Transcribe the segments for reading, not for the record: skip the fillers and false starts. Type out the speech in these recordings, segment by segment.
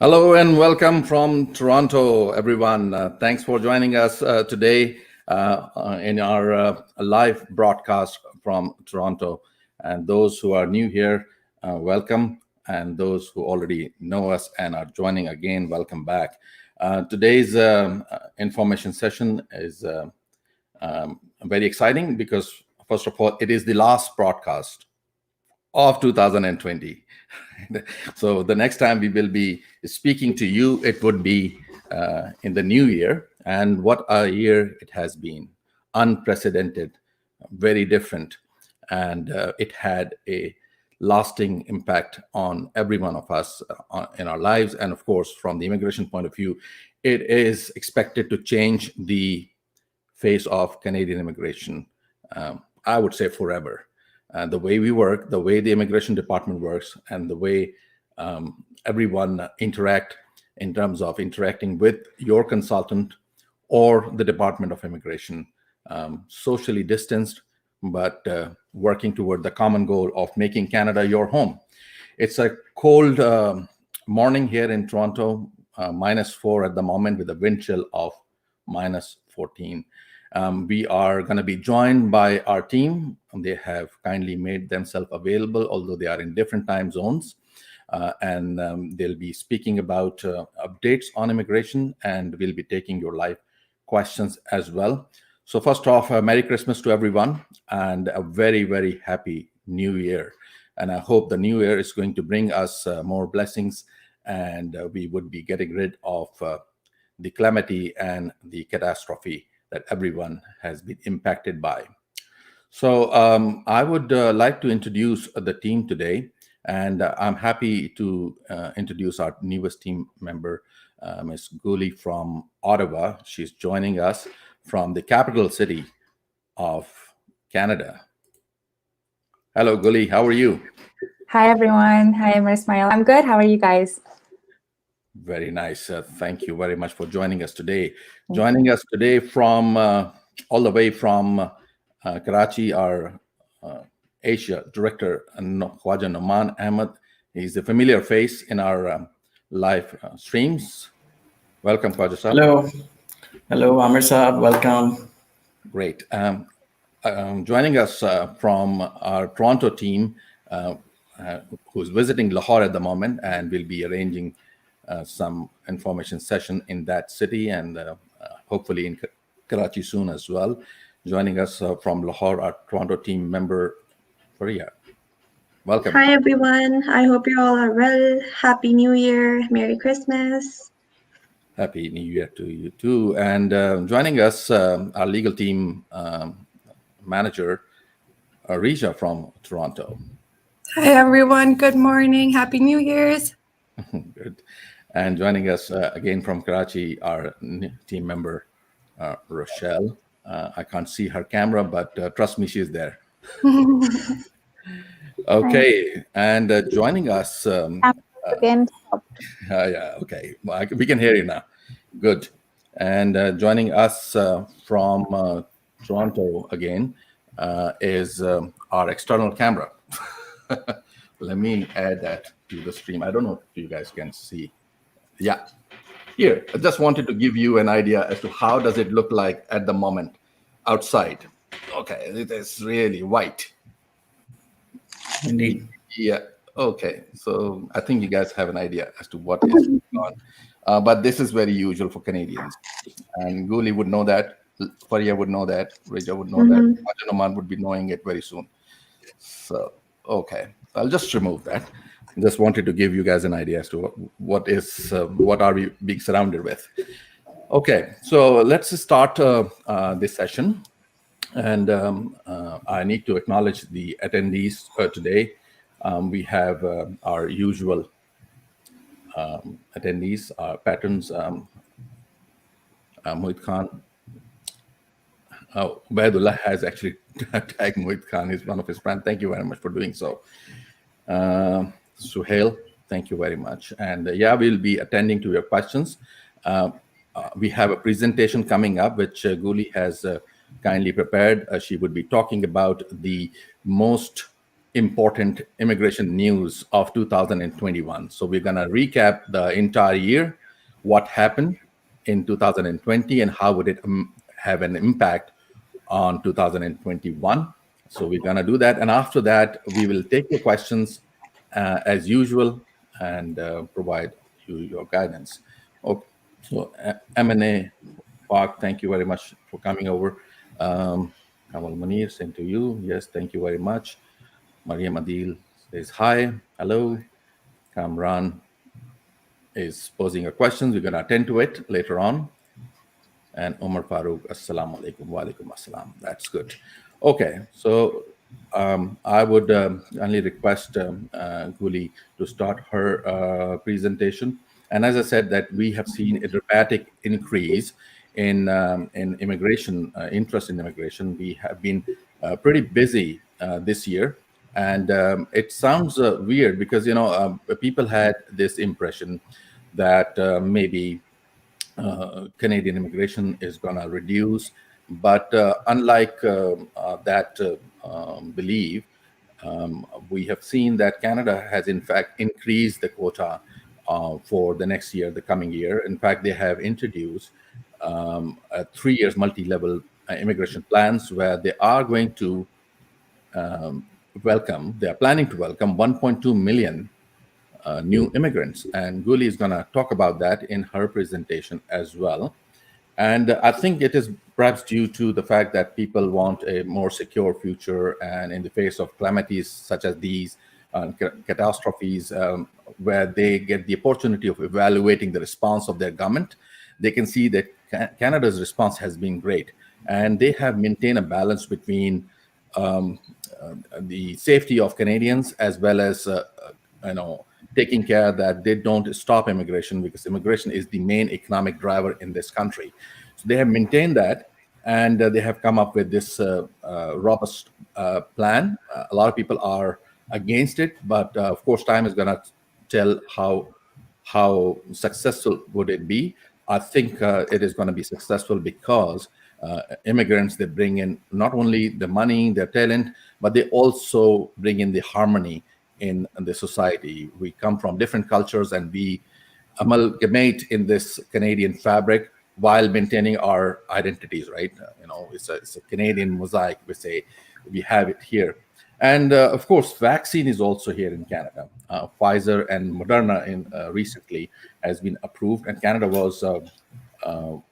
Hello and welcome from Toronto, everyone. Thanks for joining us today in our live broadcast from Toronto. And those who are new here, welcome. And those who already know us and are joining again, welcome back. Today's information session is very exciting because, first of all, it is the last broadcast of 2020. So the next time we will be speaking to you, it would be in the new year. And what a year it has been. Unprecedented, very different. And it had a lasting impact on every one of us in our lives. And of course, from the immigration point of view, it is expected to change the face of Canadian immigration, I would say forever. The way we work, the way the immigration department works, and the way everyone interact in terms of interacting with your consultant or the Department of Immigration, socially distanced, but working toward the common goal of making Canada your home. It's a cold morning here in Toronto, -4 at the moment with a wind chill of -14. We are going to be joined by our team. They have kindly made themselves available, although they are in different time zones. And they'll be speaking about updates on immigration, and we'll be taking your live questions as well. So first off, Merry Christmas to everyone, and a very, very happy New Year. And I hope the New Year is going to bring us more blessings, and we would be getting rid of the calamity and the catastrophe that everyone has been impacted by. So I would like to introduce the team today, and I'm happy to introduce our newest team member, Ms. Gooley from Ottawa. She's joining us from the capital city of Canada. Hello, Gooley. How are you? Hi, everyone. Hi, Amir Ismail. I'm good. How are you guys? Very nice. Thank you very much for joining us today. Joining us today from all the way from Karachi, our Asia Director, Khwaja Noman Ahmed. He's a familiar face in our live streams. Welcome, Khwaja Sahab. Hello. Hello, Amir Sahab. Welcome. Great. Joining us from our Toronto team, who's visiting Lahore at the moment, and we'll be arranging some information session in that city, and hopefully in Karachi soon as well. Joining us from Lahore, our Toronto team member, Faria. Welcome. Hi, everyone. I hope you all are well. Happy New Year. Merry Christmas. Happy New Year to you too. And joining us, our legal team manager, Risha from Toronto. Hi, everyone. Good morning. Happy New Year's. Good. And joining us again from Karachi, our team member, Rochelle. I can't see her camera, but trust me, she's there. Okay. And joining us. Again. Yeah, okay. Well, we can hear you now. Good. And joining us from Toronto again is our external camera. Let me add that to the stream. I don't know if you guys can see. Yeah. Here, I just wanted to give you an idea as to how does it look like at the moment outside. Okay, it is really white. Indeed. Yeah. Okay. So I think you guys have an idea as to what is going on. But this is very usual for Canadians. And Gooley would know that. Faria would know that. Rija would know that. Noman would be knowing it very soon. So, okay. I'll just remove that. Just wanted to give you guys an idea as to what are we being surrounded with. Okay, so let's start this session, and I need to acknowledge the attendees today. We have our usual attendees, our patrons, Mohit Khan. Ubaidullah has actually tagged Mohit Khan. He's one of his friends. Thank you very much for doing so. Suhail, thank you very much. And yeah, we'll be attending to your questions. We have a presentation coming up, which Gooley has kindly prepared. She would be talking about the most important immigration news of 2021. So we're going to recap the entire year, what happened in 2020, and how would it have an impact on 2021. So we're going to do that. And after that, we will take your questions as usual and provide you your guidance. Okay. So M&A Park, thank you very much for coming over. Kamal Munir, same to you. Yes, thank you very much. Mariam Adil says hi. Hello. Kamran is posing a question. We're going to attend to it later on. And Omar Farooq, assalamu alaikum wa alaikum assalam. That's good. Okay, so I would only request Guli to start her presentation. And as I said, that we have seen a dramatic increase in immigration, interest in immigration. We have been pretty busy this year. And it sounds weird because, people had this impression that maybe Canadian immigration is going to reduce. But unlike that belief, we have seen that Canada has, in fact, increased the quota for the next year, the coming year. In fact, they have introduced 3 years multi-level immigration plans where they are going to they are planning to welcome 1.2 million new immigrants. And Guli is going to talk about that in her presentation as well. And I think it is perhaps due to the fact that people want a more secure future, and in the face of calamities such as these catastrophes, where they get the opportunity of evaluating the response of their government, they can see that Canada's response has been great. And they have maintained a balance between the safety of Canadians as well as taking care that they don't stop immigration, because immigration is the main economic driver in this country. So they have maintained that, and they have come up with this robust plan. A lot of people are against it, but of course, time is going to tell how successful would it be. I think it is going to be successful because immigrants, they bring in not only the money, their talent, but they also bring in the harmony in the society. We come from different cultures and we amalgamate in this Canadian fabric while maintaining our identities, right? It's a Canadian mosaic, we have it here. And of course, vaccine is also here in Canada. Pfizer and Moderna recently has been approved, and Canada was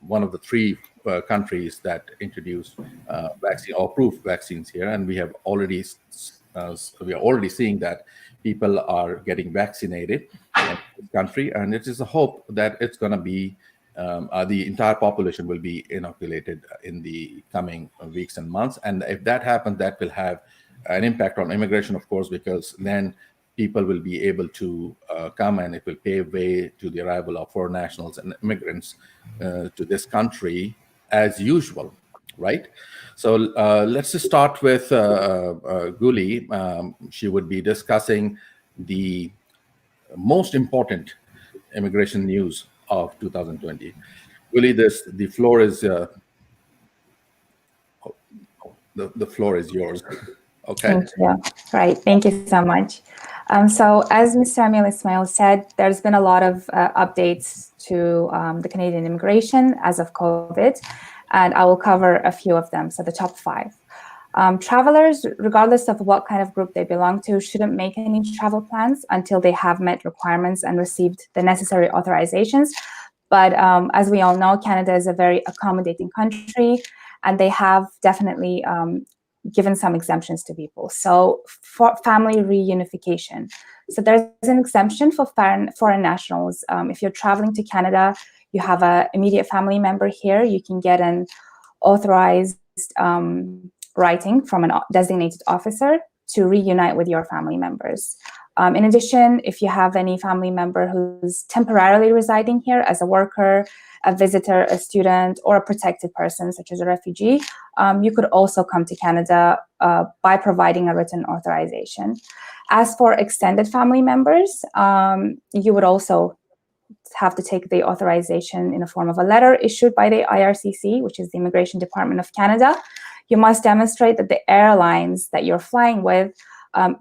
one of the 3 countries that introduced vaccine or approved vaccines here. And we are already seeing that people are getting vaccinated in this country, and it is a hope that it's going to be the entire population will be inoculated in the coming weeks and months. And if that happens, that will have an impact on immigration, of course, because then people will be able to come, and it will pave way to the arrival of foreign nationals and immigrants to this country as usual, right? So let's just start with Guli. She would be discussing the most important immigration news of 2020. Guli, the floor is the floor is yours. Okay. Thank you. Right. Thank you so much. So as Mr. Amir Ismail said, there's been a lot of updates to the Canadian immigration as of COVID, and I will cover a few of them. So the top 5. Travelers, regardless of what kind of group they belong to, shouldn't make any travel plans until they have met requirements and received the necessary authorizations. But as we all know, Canada is a very accommodating country, and they have definitely given some exemptions to people. So for family reunification. So there's an exemption for foreign nationals. If you're traveling to Canada, you have an immediate family member here, you can get an authorized writing from a designated officer to reunite with your family members. In addition, if you have any family member who's temporarily residing here as a worker, a visitor, a student, or a protected person, such as a refugee, you could also come to Canada by providing a written authorization. As for extended family members, you would also have to take the authorization in the form of a letter issued by the IRCC, which is the Immigration Department of Canada. You must demonstrate that the airlines that you're flying with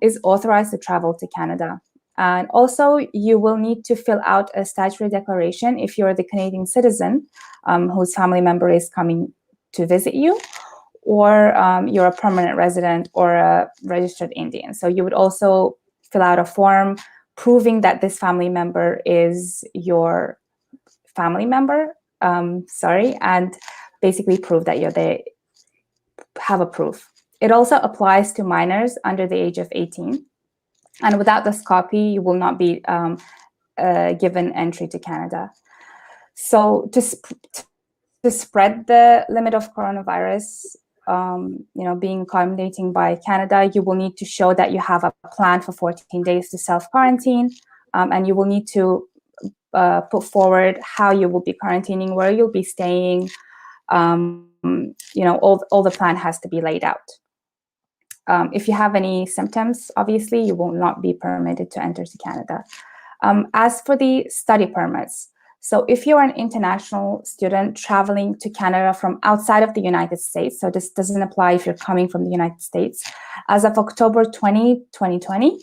is authorized to travel to Canada. And also, you will need to fill out a statutory declaration if you're the Canadian citizen whose family member is coming to visit you, or you're a permanent resident or a registered Indian. So you would also fill out a form proving that this family member is your family member, and basically prove that they have a proof. It also applies to minors under the age of 18. And without this copy, you will not be given entry to Canada. So to spread the limit of coronavirus, being accommodating by Canada, you will need to show that you have a plan for 14 days to self-quarantine, and you will need to put forward how you will be quarantining, where you'll be staying. All the plan has to be laid out. If you have any symptoms, obviously, you will not be permitted to enter to Canada. As for the study permits, so if you're an international student traveling to Canada from outside of the United States, so this doesn't apply if you're coming from the United States, as of October 2020,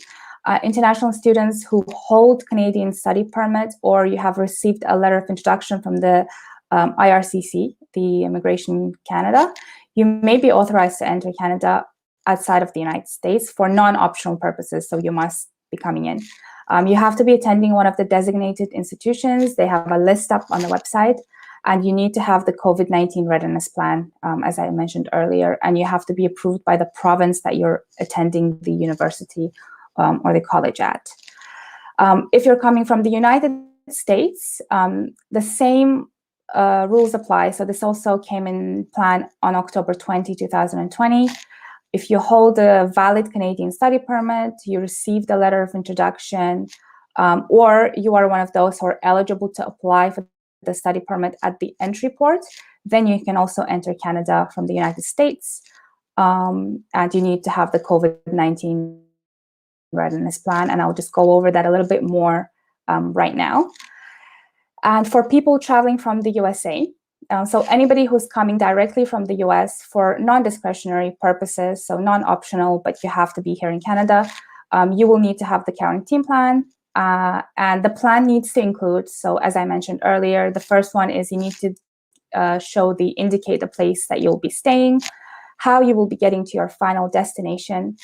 international students who hold Canadian study permit, or you have received a letter of introduction from the IRCC, the Immigration Canada, you may be authorized to enter Canada outside of the United States for non-optional purposes, so you must be coming in. You have to be attending one of the designated institutions. They have a list up on the website, and you need to have the COVID-19 readiness plan, as I mentioned earlier, and you have to be approved by the province that you're attending the university or the college at. If you're coming from the United States, the same rules apply. So this also came in plan on October 20, 2020. If you hold a valid Canadian study permit, you received a letter of introduction, or you are one of those who are eligible to apply for the study permit at the entry port, then you can also enter Canada from the United States. And you need to have the COVID-19 readiness plan, and I'll just go over that a little bit more right now. And for people traveling from the USA, so anybody who's coming directly from the US for non-discretionary purposes, so non-optional, but you have to be here in Canada, you will need to have the quarantine plan. And the plan needs to include, so as I mentioned earlier, the first one is you need to indicate the place that you'll be staying, how you will be getting to your final destination,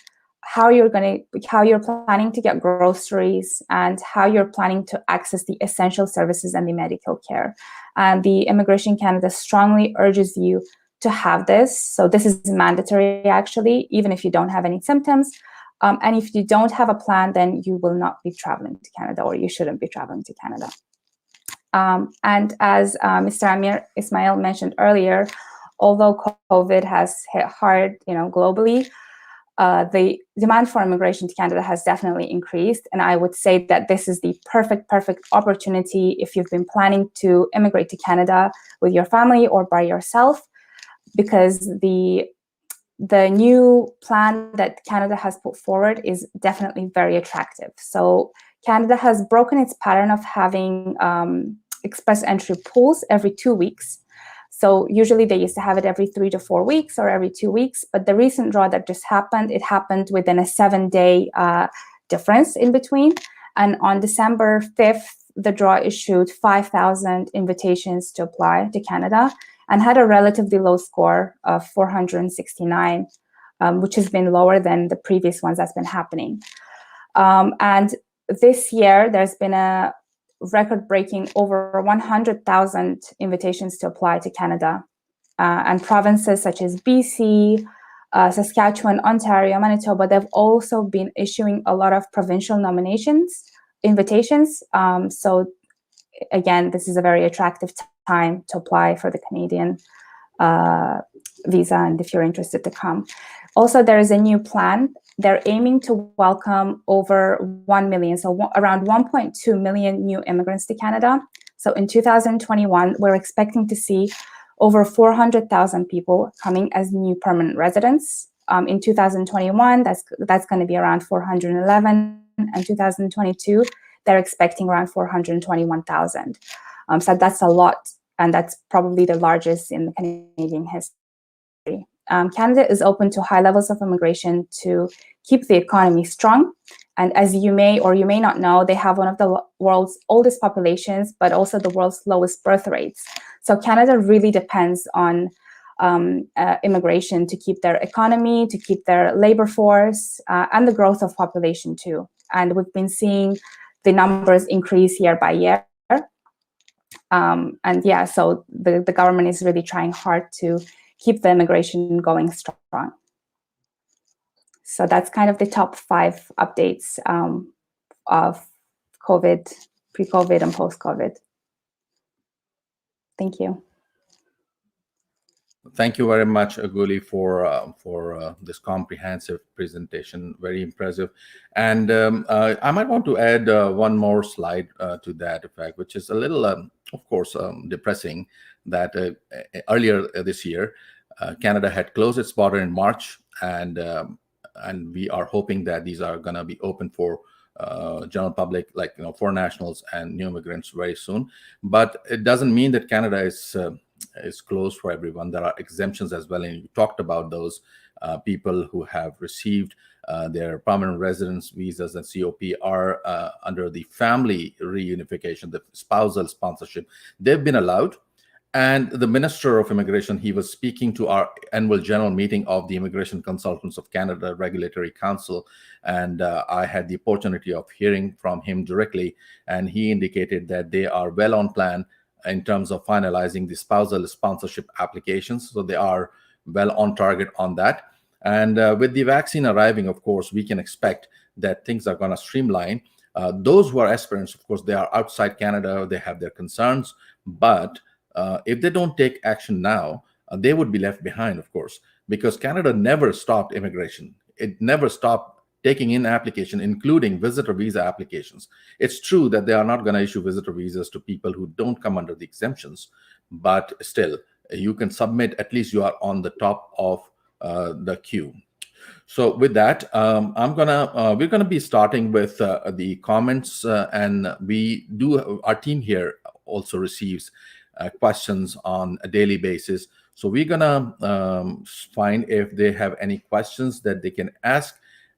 how you're planning to get groceries, and how you're planning to access the essential services and the medical care. And the Immigration Canada strongly urges you to have this. So this is mandatory, actually, even if you don't have any symptoms. And if you don't have a plan, then you will not be traveling to Canada, or you shouldn't be traveling to Canada. And as Mr. Amir Ismail mentioned earlier, although COVID has hit hard, globally, the demand for immigration to Canada has definitely increased. And I would say that this is the perfect opportunity if you've been planning to immigrate to Canada with your family or by yourself, because the new plan that Canada has put forward is definitely very attractive. So Canada has broken its pattern of having express entry pools every 2 weeks. So usually they used to have it every 3 to 4 weeks or every 2 weeks. But the recent draw that just happened, it happened within a 7-day difference in between. And on December 5th, the draw issued 5,000 invitations to apply to Canada and had a relatively low score of 469, which has been lower than the previous ones that's been happening. And this year, there's been a record-breaking over 100,000 invitations to apply to Canada. And provinces such as BC, Saskatchewan, Ontario, Manitoba, they've also been issuing a lot of provincial invitations. So again, this is a very attractive time to apply for the Canadian visa, and if you're interested to come. Also, there is a new plan. They're aiming to welcome over 1 million, so around 1.2 million new immigrants to Canada. So in 2021, we're expecting to see over 400,000 people coming as new permanent residents. In 2021, that's going to be around 411, and 2022, they're expecting around 421,000. So that's a lot, and that's probably the largest in the Canadian history. Canada is open to high levels of immigration to keep the economy strong. And as you may or you may not know, they have one of the world's oldest populations, but also the world's lowest birth rates. So Canada really depends on immigration to keep their economy, to keep their labor force, and the growth of population too. And we've been seeing the numbers increase year by year. And yeah, so the government is really trying hard to keep the immigration going strong. So that's kind of the top 5 updates of COVID, pre-COVID and post-COVID. Thank you. Thank you very much, Aguli, for this comprehensive presentation. Very impressive. And I might want to add one more slide to that effect, which is a little, of course, depressing that earlier this year, Canada had closed its border in March, and we are hoping that these are going to be open for general public, like foreign nationals and new immigrants very soon. But it doesn't mean that Canada is closed for everyone. There are exemptions as well, and you talked about those people who have received their permanent residence visas and COP are under the family reunification, the spousal sponsorship. They've been allowed. And the Minister of Immigration, he was speaking to our annual general meeting of the Immigration Consultants of Canada Regulatory Council. And I had the opportunity of hearing from him directly. And he indicated that they are well on plan in terms of finalizing the spousal sponsorship applications. So they are well on target on that. And with the vaccine arriving, of course, we can expect that things are going to streamline. Those who are aspirants, of course, they are outside Canada. They have their concerns. But if they don't take action now, they would be left behind, of course, because Canada never stopped immigration. It never stopped taking in application, including visitor visa applications. It's true that they are not going to issue visitor visas to people who don't come under the exemptions, but still, you can submit, at least you are on the top of the queue. So with that, we're gonna be starting with the comments, and our team here also receives questions on a daily basis. So we're gonna find if they have any questions that they can ask,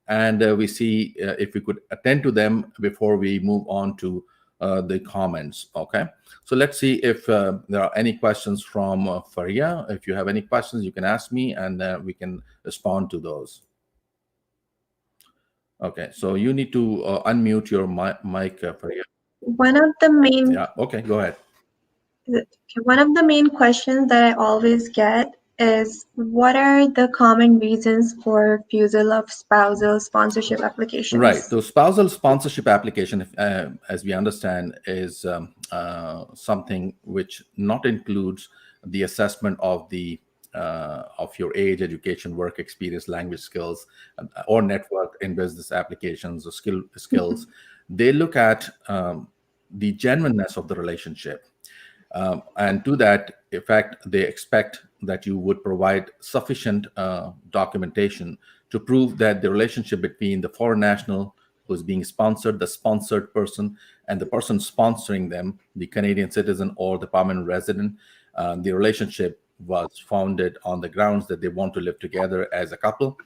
and we see if we could attend to them before we move on to the comments. Okay, so let's see if there are any questions from Faria. If you have any questions, you can ask me, and we can respond to those. Okay, so you need to unmute your mic, Faria. One of the main Yeah, okay, go ahead. One of the main questions that I always get is, what are the common reasons for refusal of spousal sponsorship applications? Right. So spousal sponsorship application, as we understand, is something which not includes the assessment of your age, education, work experience, language skills, or network in business applications or skills. They look at the genuineness of the relationship. And to that effect, they expect that you would provide sufficient documentation to prove that the relationship between the foreign national who is being sponsored, the sponsored person, and the person sponsoring them, the Canadian citizen or the permanent resident, the relationship was founded on the grounds that they want to live together as a couple.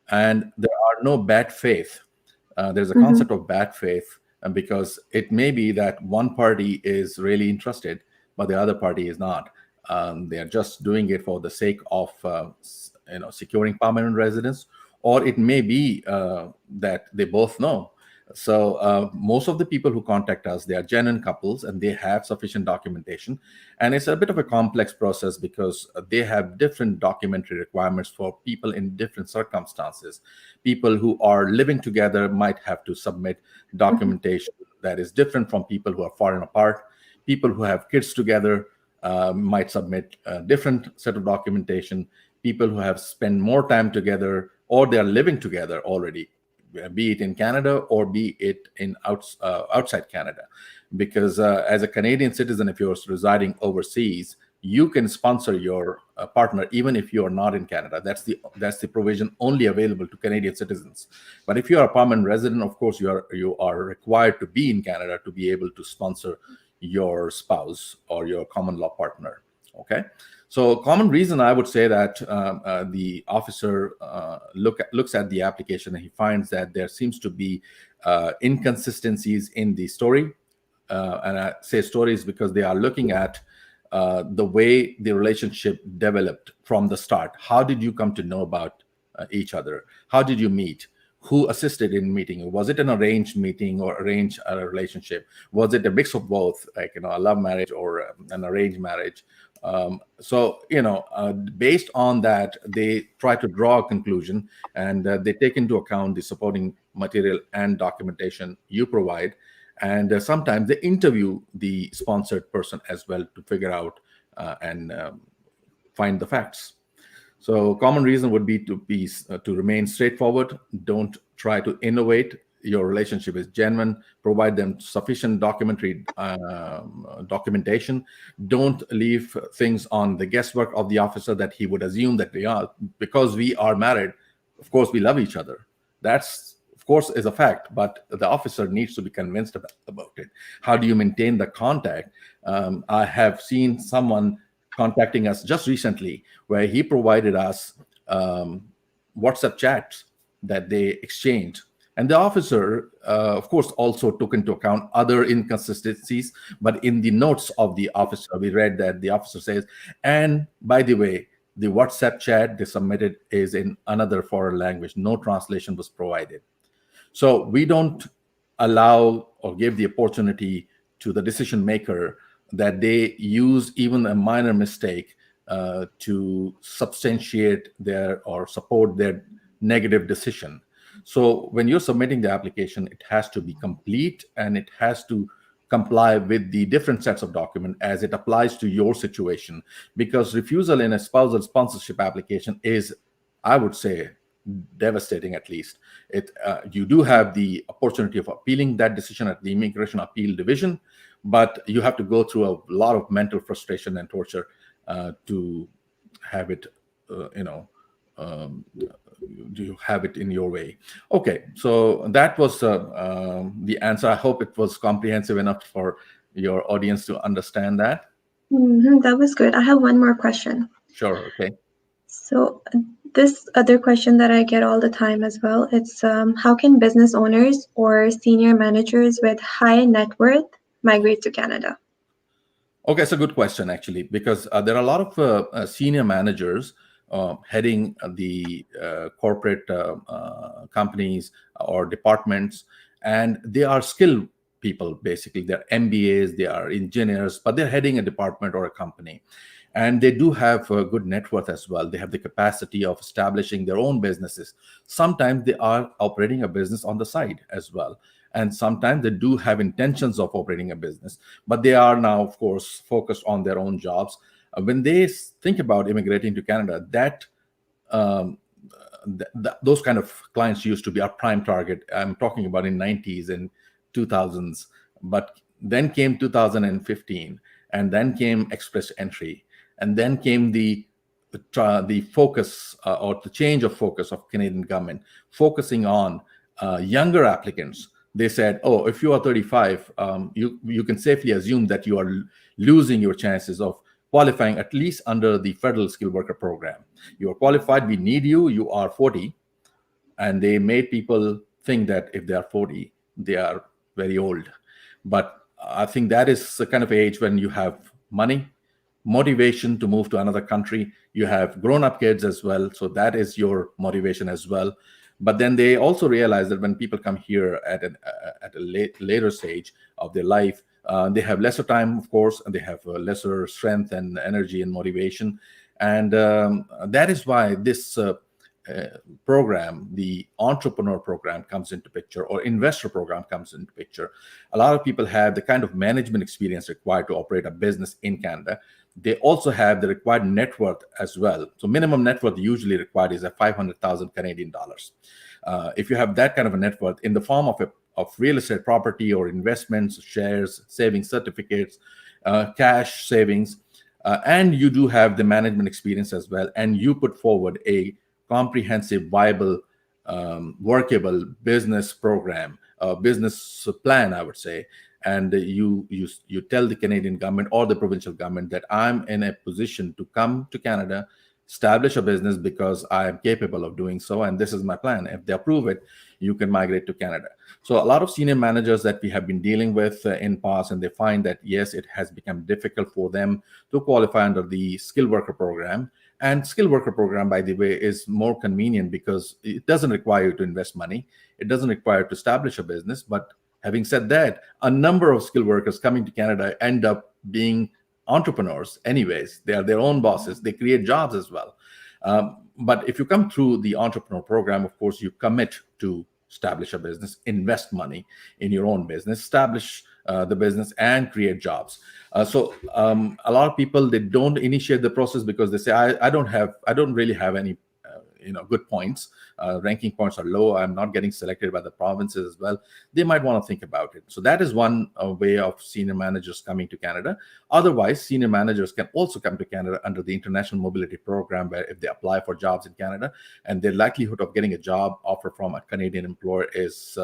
And there are no bad faith. There's a concept of bad faith, because it may be that one party is really interested, but the other party is not. They are just doing it for the sake of securing permanent residence, or it may be that they both know. So most of the people who contact us, they are genuine couples and they have sufficient documentation. And it's a bit of a complex process because they have different documentary requirements for people in different circumstances. People who are living together might have to submit documentation that is different from people who are far and apart. People who have kids together might submit a different set of documentation. People who have spent more time together, or they are living together already, be it in Canada or be it in outside Canada. Because as a Canadian citizen, if you're residing overseas, you can sponsor your partner even if you are not in Canada. That's the provision only available to Canadian citizens. But if you are a permanent resident, of course, you are required to be in Canada to be able to sponsor your spouse or your common law partner. Okay, So common reason, I would say that the officer looks at the application and he finds that there seems to be inconsistencies in the story. And I say stories because they are looking at the way the relationship developed from the start. How did you come to know about each other? How did you meet? Who assisted in meeting? Was it an arranged meeting or arranged relationship? Was it a mix of both, like a love marriage or an arranged marriage? Based on that, they try to draw a conclusion, and they take into account the supporting material and documentation you provide. And sometimes they interview the sponsored person as well to figure out and find the facts. So common reason would be to remain straightforward. Don't try to innovate. Your relationship is genuine. Provide them sufficient documentation. Don't leave things on the guesswork of the officer that he would assume that because we are married, of course we love each other. That's, of course, is a fact, but the officer needs to be convinced about it. How do you maintain the contact? I have seen someone contacting us just recently where he provided us WhatsApp chats that they exchanged. And the officer, of course, also took into account other inconsistencies. But in the notes of the officer, we read that the officer says, and by the way, the WhatsApp chat they submitted is in another foreign language. No translation was provided. So we don't allow or give the opportunity to the decision maker that they use even a minor mistake to substantiate their or support their negative decision. So when you're submitting the application, it has to be complete and it has to comply with the different sets of documents as it applies to your situation. Because refusal in a spousal sponsorship application is, I would say, devastating. At least you do have the opportunity of appealing that decision at the Immigration Appeal Division, but you have to go through a lot of mental frustration and torture to have it, you have it in your way. Okay, so that was the answer. I hope it was comprehensive enough for your audience to understand that. That was good. I have one more question. Sure, okay. So this other question that I get all the time as well, it's how can business owners or senior managers with high net worth migrate to Canada? Okay, it's a good question, actually, because there are a lot of senior managers heading the corporate companies or departments, and they are skilled people, basically. They're MBAs, they are engineers, but they're heading a department or a company. And they do have a good net worth as well. They have the capacity of establishing their own businesses. Sometimes they are operating a business on the side as well. And sometimes they do have intentions of operating a business, but they are now, of course, focused on their own jobs. When they think about immigrating to Canada, those kind of clients used to be our prime target. I'm talking about in 90s and 2000s, but then came 2015, and then came express entry, and then came the focus or the change of focus of Canadian government, focusing on younger applicants. They said, oh, if you are 35, you can safely assume that you are losing your chances of qualifying at least under the federal skilled worker program. You are qualified, we need you, you are 40. And they made people think that if they are 40, they are very old. But I think that is the kind of age when you have money, motivation to move to another country. You have grown-up kids as well, so that is your motivation as well. But then they also realize that when people come here at a later stage of their life, they have lesser time, of course, and they have lesser strength and energy and motivation. And that is why this program, the entrepreneur program, comes into picture, or investor program comes into picture. A lot of people have the kind of management experience required to operate a business in Canada. They also have the required net worth as well. So minimum net worth usually required is 500,000 Canadian dollars. If you have that kind of a net worth in the form of real estate property or investments, shares, savings certificates, cash savings, and you do have the management experience as well, and you put forward a comprehensive, viable, workable business program, business plan, I would say, and you tell the Canadian government or the provincial government that I'm in a position to come to Canada, establish a business because I am capable of doing so, and this is my plan. If they approve it, you can migrate to Canada. So a lot of senior managers that we have been dealing with in past, and they find that yes, it has become difficult for them to qualify under the skilled worker program. And skilled worker program, by the way, is more convenient because it doesn't require you to invest money. It doesn't require to establish a business. But having said that, a number of skilled workers coming to Canada end up being entrepreneurs anyways. They are their own bosses. They create jobs as well. But if you come through the entrepreneur program, of course, you commit to establish a business, invest money in your own business, establish the business, and create jobs. So a lot of people, they don't initiate the process because they say, I don't really have any good points. Ranking points are low. I'm not getting selected by the provinces as well. They might want to think about it. So that is one way of senior managers coming to Canada. Otherwise, senior managers can also come to Canada under the International Mobility Program, where if they apply for jobs in Canada, and their likelihood of getting a job offer from a Canadian employer is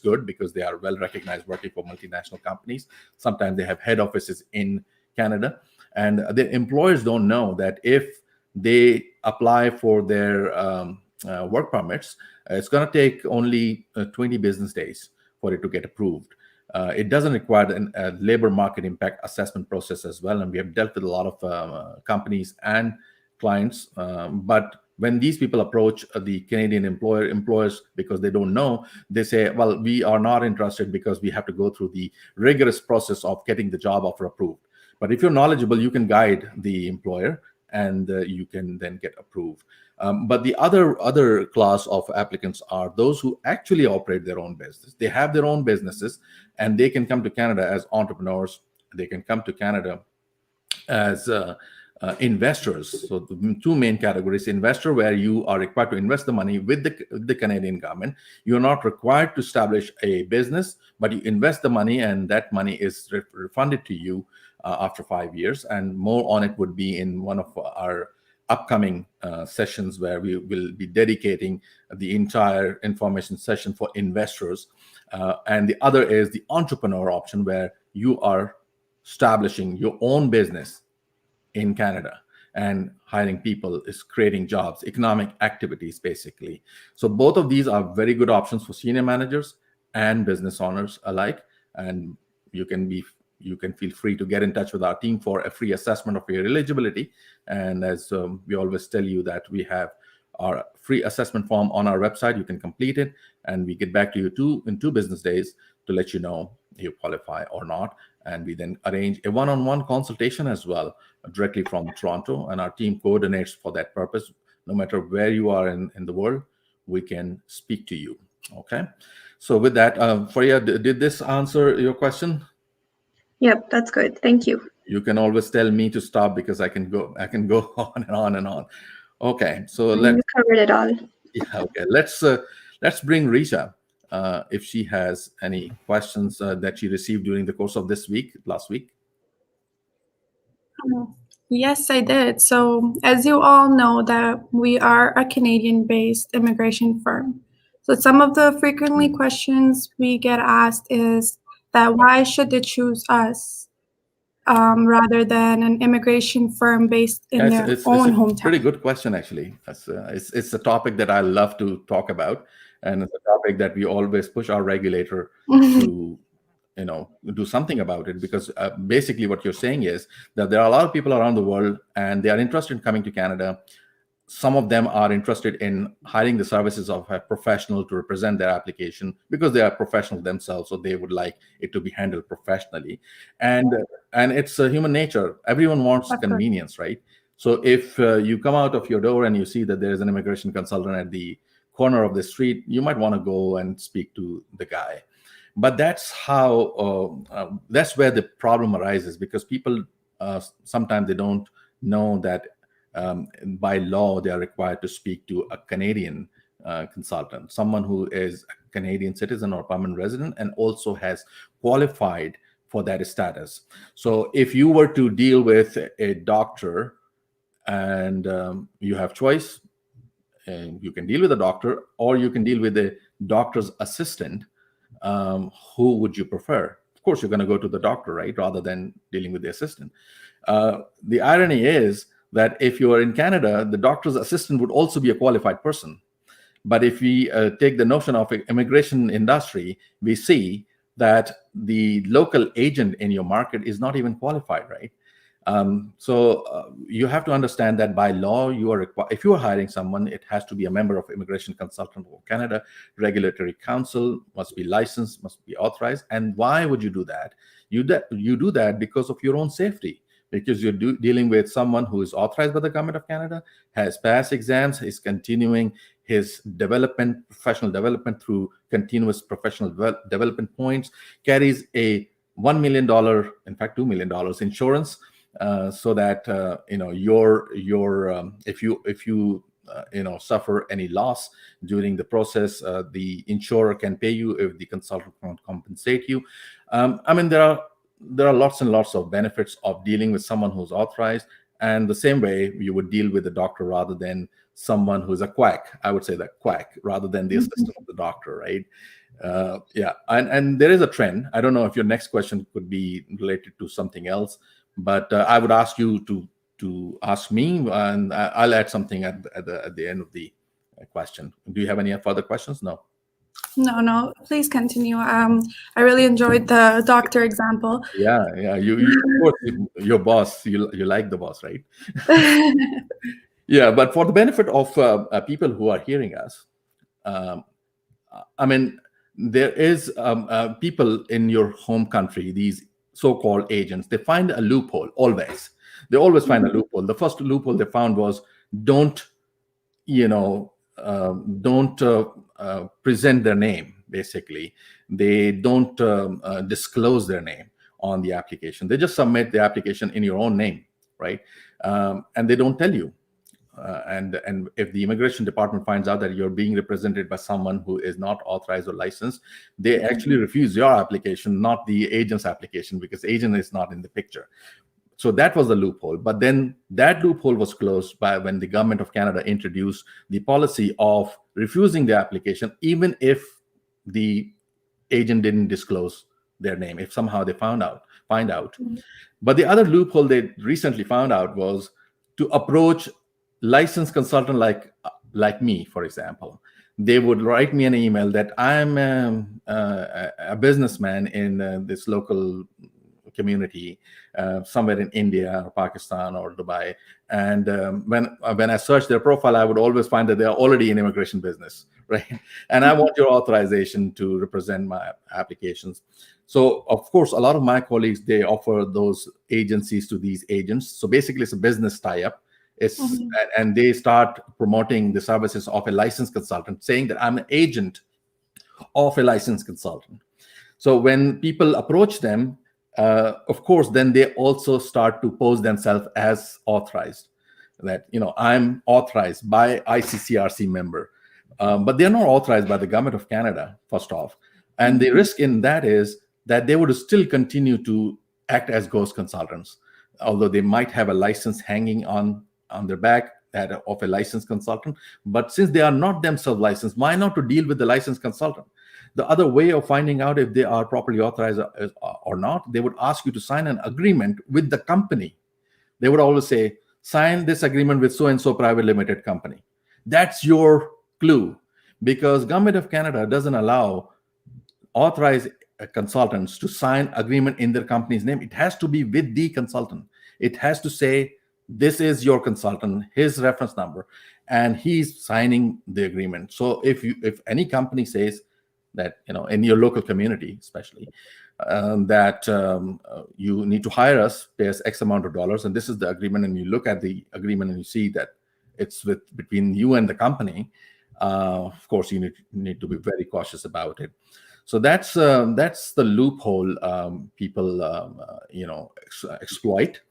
good because they are well recognized working for multinational companies. Sometimes they have head offices in Canada, and the employers don't know that if they apply for their work permits, it's going to take only 20 business days for it to get approved. It doesn't require a labor market impact assessment process as well. And we have dealt with a lot of companies and clients. But when these people approach the Canadian employers because they don't know, they say, well, we are not interested because we have to go through the rigorous process of getting the job offer approved. But if you're knowledgeable, you can guide the employer and you can then get approved. But the other class of applicants are those who actually operate their own business. They have their own businesses, and they can come to Canada as entrepreneurs. They can come to Canada as investors. So the two main categories: investor, where you are required to invest the money with the Canadian government. You're not required to establish a business, but you invest the money, and that money is refunded to you after 5 years. And more on it would be in one of our upcoming sessions, where we will be dedicating the entire information session for investors. And the other is the entrepreneur option, where you are establishing your own business in Canada and hiring people, is creating jobs, economic activities, basically. So both of these are very good options for senior managers and business owners alike. And you can feel free to get in touch with our team for a free assessment of your eligibility. And as we always tell you, that we have our free assessment form on our website. You can complete it, and we get back to you in 2 business days to let you know you qualify or not. And we then arrange a one-on-one consultation as well, directly from Toronto, and our team coordinates for that purpose. No matter where you are in the world, we can speak to you. Okay. So with that, Faria, did this answer your question? Yep, that's good. Thank you. You can always tell me to stop because I can go on and on and on. Okay, so You covered it all. Yeah, okay. Let's bring Risha if she has any questions that she received during the course of last week. Yes, I did. So as you all know, that we are a Canadian-based immigration firm. So some of the frequently questions we get asked is that why should they choose us rather than an immigration firm based in their own hometown? Pretty good question, actually. It's a topic that I love to talk about, and it's a topic that we always push our regulator to do something about it, because basically what you're saying is that there are a lot of people around the world, and they are interested in coming to Canada. Some of them are interested in hiring the services of a professional to represent their application because they are professionals themselves, so they would like it to be handled professionally. And it's human nature. Everyone wants convenience, right? So if you come out of your door and you see that there is an immigration consultant at the corner of the street, you might want to go and speak to the guy. But that's that's where the problem arises, because people sometimes they don't know that by law they are required to speak to a Canadian consultant, someone who is a Canadian citizen or permanent resident and also has qualified for that status. So if you were to deal with a doctor and you have choice, and you can deal with a doctor or you can deal with a doctor's assistant, who would you prefer? of course, you're going to go to the doctor, right, rather than dealing with the assistant. The irony is that if you are in Canada, the doctor's assistant would also be a qualified person. But if we take the notion of immigration industry, we see that the local agent in your market is not even qualified, right? So you have to understand that by law, you are if you are hiring someone, it has to be a member of Immigration Consultant of Canada, Regulatory Council, must be licensed, must be authorized. And why would you do that? You do that because of your own safety, because you're dealing with someone who is authorized by the Government of Canada, has passed exams, is continuing his development, professional development through continuous professional development points, carries a $1 million, in fact, $2 million insurance, so that if you suffer any loss during the process, the insurer can pay you if the consultant can't compensate you. I mean, there are lots and lots of benefits of dealing with someone who's authorized, and the same way you would deal with a doctor rather than someone who's a quack. I would say that quack rather than the assistant of the doctor, right? Yeah, and there is a trend. I don't know if your next question could be related to something else, but I would ask you to ask me, and I'll add something at the end of the question. Do you have any further questions? No. No, please continue. I really enjoyed the doctor example. Yeah. You of course, your boss, you like the boss, right? Yeah, but for the benefit of people who are hearing us, I mean, there is people in your home country, these so-called agents, they find a loophole always. They always find a loophole. The first loophole they found was don't present their name. Basically, they don't disclose their name on the application. They just submit the application in your own name, right? And they don't tell you. And if the immigration department finds out that you're being represented by someone who is not authorized or licensed, they actually refuse your application, not the agent's application, because agent is not in the picture. So that was the loophole. But then that loophole was closed by when the Government of Canada introduced the policy of refusing the application, even if the agent didn't disclose their name, if somehow they find out. But the other loophole they recently found out was to approach licensed consultant like me, for example. They would write me an email that I'm a businessman in this local community somewhere in India or Pakistan or Dubai, and when I search their profile, I would always find that they are already in immigration business, right? And I want your authorization to represent my applications. So of course, a lot of my colleagues, they offer those agencies to these agents. So basically, it's a business tie-up. And they start promoting the services of a licensed consultant, saying that I'm an agent of a licensed consultant. So when people approach them, of course, then they also start to pose themselves as authorized, that, I'm authorized by ICCRC member, but they're not authorized by the Government of Canada, first off. And the risk in that is that they would still continue to act as ghost consultants, although they might have a license hanging on their back of a licensed consultant. But since they are not themselves licensed, why not to deal with the licensed consultant? The other way of finding out if they are properly authorized or not, they would ask you to sign an agreement with the company. They would always say, sign this agreement with so-and-so private limited company. That's your clue, because Government of Canada doesn't allow authorized consultants to sign agreement in their company's name. It has to be with the consultant. It has to say, this is your consultant, his reference number, and he's signing the agreement. So if any company says that, in your local community, especially, that you need to hire us, pay us X amount of dollars, and this is the agreement, and you look at the agreement and you see that it's between you and the company, of course, you need to be very cautious about it. So that's the loophole people exploit.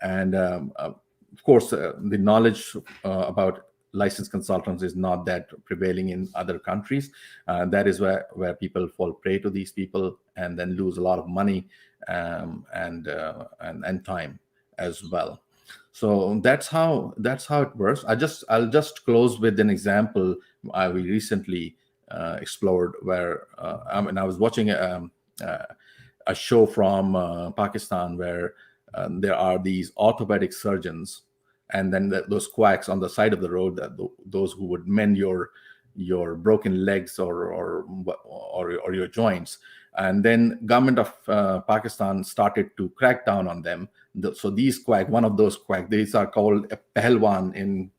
And of course, the knowledge about licensed consultants is not that prevailing in other countries. That is where people fall prey to these people and then lose a lot of money and time as well. So that's how it works. I'll just close with an example we recently explored, where I was watching a show from Pakistan where there are these orthopedic surgeons, and then those quacks on the side of the road, that those who would mend your broken legs or your joints. And then government of Pakistan started to crack down on them. So these quack, one of those quack, these are called a pehlwan in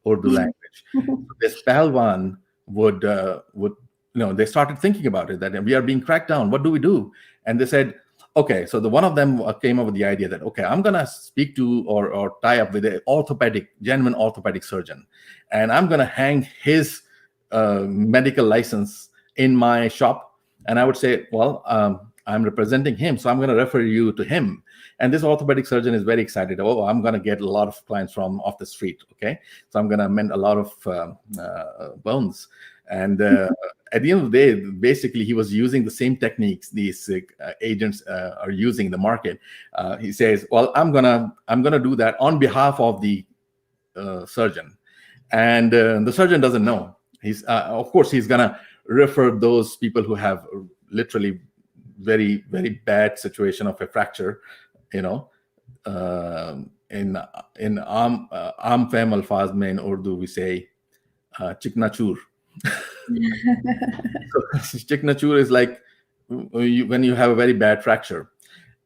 Urdu language. So this pehlwan would they started thinking about it, that we are being cracked down. What do we do? And they said, okay, so the one of them came up with the idea that, okay, I'm gonna speak to or tie up with a genuine orthopedic surgeon, and I'm gonna hang his medical license in my shop, and I would say, well, I'm representing him, so I'm going to refer you to him. And this orthopedic surgeon is very excited. Oh, I'm going to get a lot of clients from off the street. Okay, so I'm going to mend a lot of bones. And at the end of the day, basically, he was using the same techniques these agents are using in the market. He says, well, I'm gonna do that on behalf of the surgeon, and the surgeon doesn't know. He's of course he's gonna refer those people who have literally very, very bad situation of a fracture, in aam fehim alfaz mein in Urdu we say chiknachur. So chiknachur is like when you have a very bad fracture.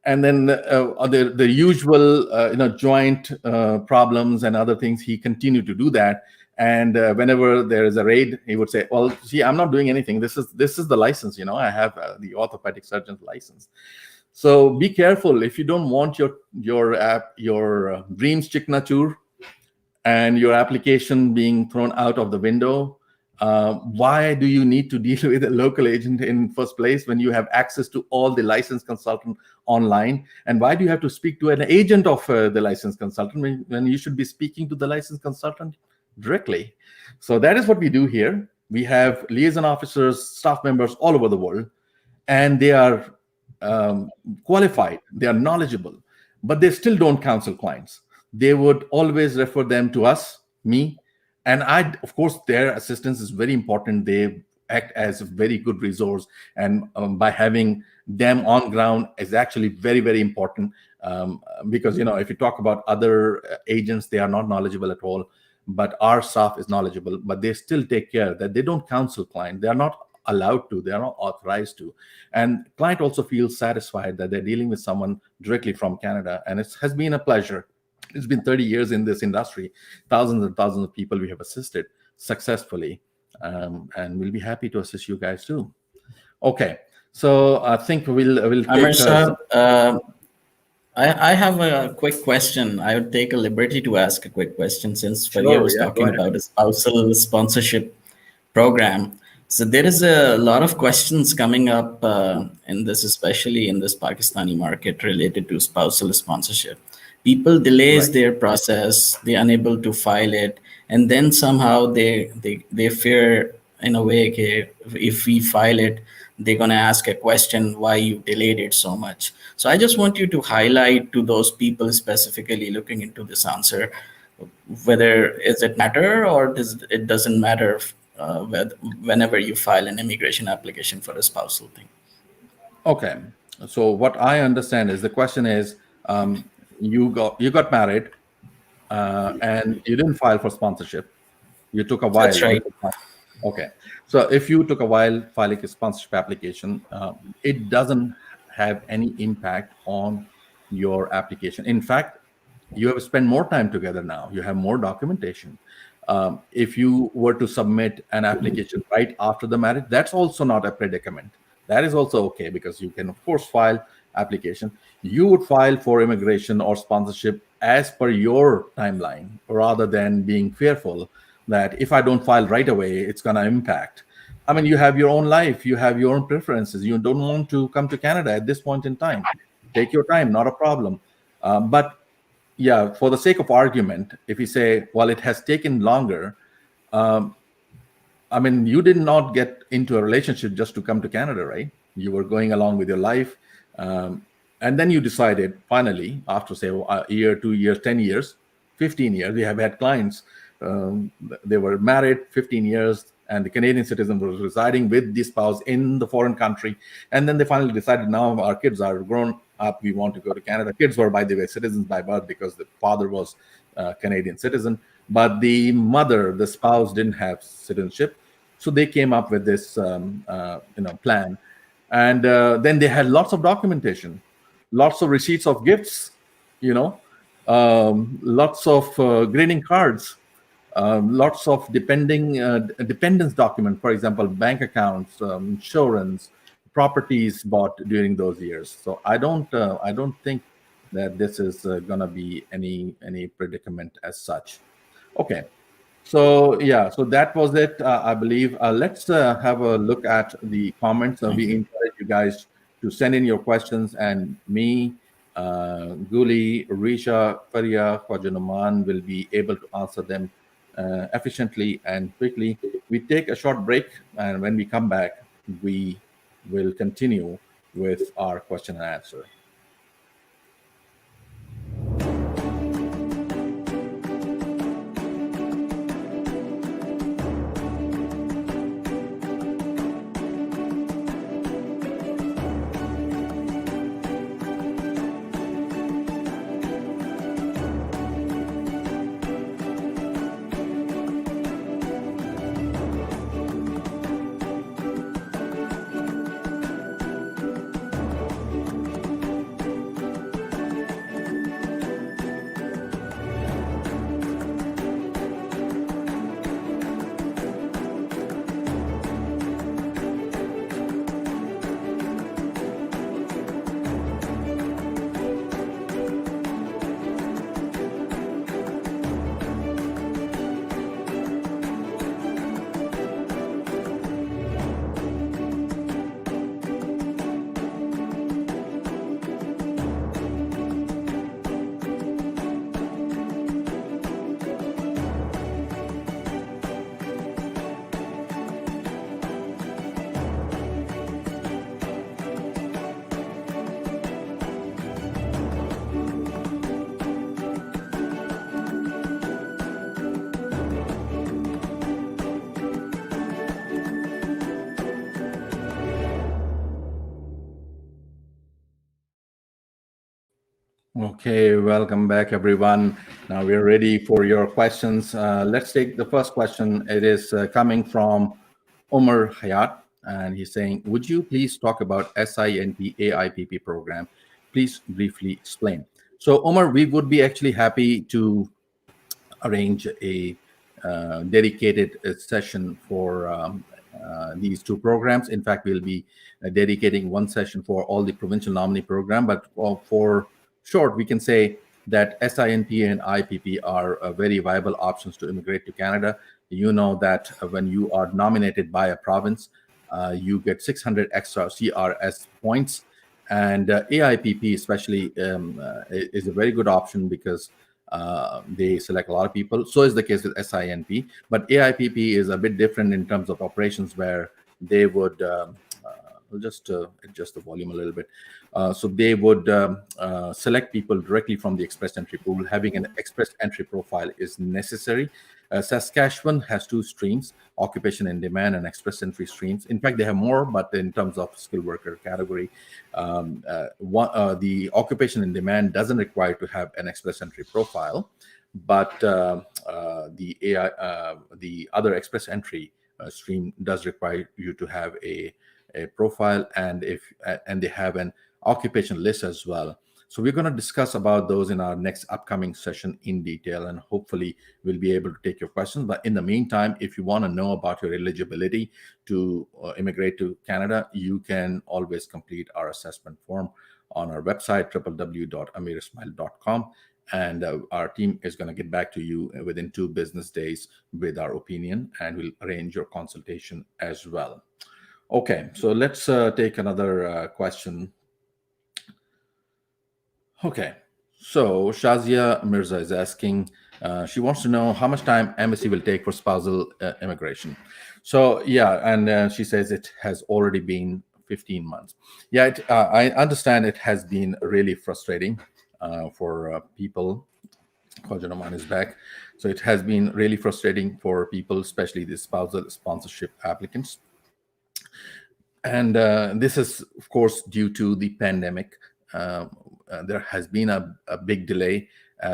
And then the usual joint problems and other things, he continued to do that. And whenever there is a raid, he would say, well, see, I'm not doing anything. This is the license, I have the orthopedic surgeon's license. So be careful if you don't want your dreams chiknachur and your application being thrown out of the window. Why do you need to deal with a local agent in first place when you have access to all the licensed consultant online? And why do you have to speak to an agent of the licensed consultant when you should be speaking to the licensed consultant directly? So that is what we do here. We have liaison officers, staff members all over the world, and they are qualified, they are knowledgeable, but they still don't counsel clients. They would always refer them to us, me, and of course, their assistance is very important. They act as a very good resource, and by having them on ground is actually very, very important, because if you talk about other agents, they are not knowledgeable at all, but our staff is knowledgeable, but they still take care that they don't counsel client. They are not allowed to, they are not authorized to. And client also feels satisfied that they're dealing with someone directly from Canada, and it has been a pleasure. It's been 30 years in this industry, thousands and thousands of people we have assisted successfully, and we'll be happy to assist you guys too. Okay, so I think we'll take... Amir sir, I have a quick question. I would take a liberty to ask a quick question, since Faria was talking about a spousal sponsorship program. So there is a lot of questions coming up in this, especially in this Pakistani market, related to spousal sponsorship. People delays their process, they're unable to file it, and then somehow they fear in a way, okay, if we file it, they're gonna ask a question, why you delayed it so much. So I just want you to highlight to those people specifically looking into this answer, whether is it matter or it doesn't matter whenever you file an immigration application for a spousal thing. Okay, so what I understand is the question is, you got married and you didn't file for sponsorship. You took a while. That's right. Okay, so if you took a while filing a sponsorship application, it doesn't have any impact on your application. In fact, you have spent more time together now. You have more documentation. If you were to submit an application right after the marriage, that's also not a predicament. That is also okay, because you can, of course, file application. You would file for immigration or sponsorship as per your timeline, rather than being fearful that if I don't file right away, it's going to impact. I mean, you have your own life, you have your own preferences. You don't want to come to Canada at this point in time. Take your time, not a problem. But yeah, for the sake of argument, if you say, well, it has taken longer, I mean, you did not get into a relationship just to come to Canada, right? You were going along with your life. And then you decided finally, after say a year, 2 years, 10 years, 15 years, we have had clients, they were married 15 years, and the Canadian citizen was residing with the spouse in the foreign country. And then they finally decided, now our kids are grown up, we want to go to Canada. Kids were, by the way, citizens by birth because the father was a Canadian citizen, but the mother, the spouse, didn't have citizenship. So they came up with this plan. And then they had lots of documentation, lots of receipts of gifts, lots of greeting cards, lots of dependence document, for example, bank accounts, insurance, properties bought during those years. So I don't think that this is going to be any predicament as such. Okay. So yeah, so that was it, I believe. Let's have a look at the comments. We encourage you guys to send in your questions, and me, Guli, Risha, Faria, Khwajanuman will be able to answer them efficiently and quickly. We take a short break, and when we come back, we will continue with our question and answer. Okay, welcome back, everyone. Now we're ready for your questions. Let's take the first question. It is coming from Omar Hayat, and he's saying, would you please talk about SINT AIPP program? Please briefly explain. So Omar, we would be actually happy to arrange a dedicated session for these two programs. In fact, we'll be dedicating one session for all the provincial nominee program, but for short, we can say that SINT and IPP are very viable options to immigrate to Canada. You know that when you are nominated by a province, you get 600 extra CRS points. And AIPP especially is a very good option because they select a lot of people. So is the case with SINP. But AIPP is a bit different in terms of operations, where they would I'll just adjust the volume a little bit. So they would select people directly from the express entry pool. Having an express entry profile is necessary. Saskatchewan has two streams, occupation and demand and express entry streams. In fact, they have more, but in terms of skilled worker category, the occupation and demand doesn't require to have an express entry profile, but the other express entry stream does require you to have a profile, and they have an occupation list as well. So we're going to discuss about those in our next upcoming session in detail, and hopefully we'll be able to take your questions. But in the meantime, if you want to know about your eligibility to immigrate to Canada, you can always complete our assessment form on our website, www.amirismail.com. And our team is going to get back to you within 2 business days with our opinion, and we'll arrange your consultation as well. Okay, so let's take another question. Okay, so Shazia Mirza is asking, she wants to know how much time embassy will take for spousal immigration. So yeah, and she says it has already been 15 months. Yeah, I understand it has been really frustrating for people. Khwajanuman is back. So it has been really frustrating for people, especially the spousal sponsorship applicants. And this is, of course, due to the pandemic. There has been a big delay,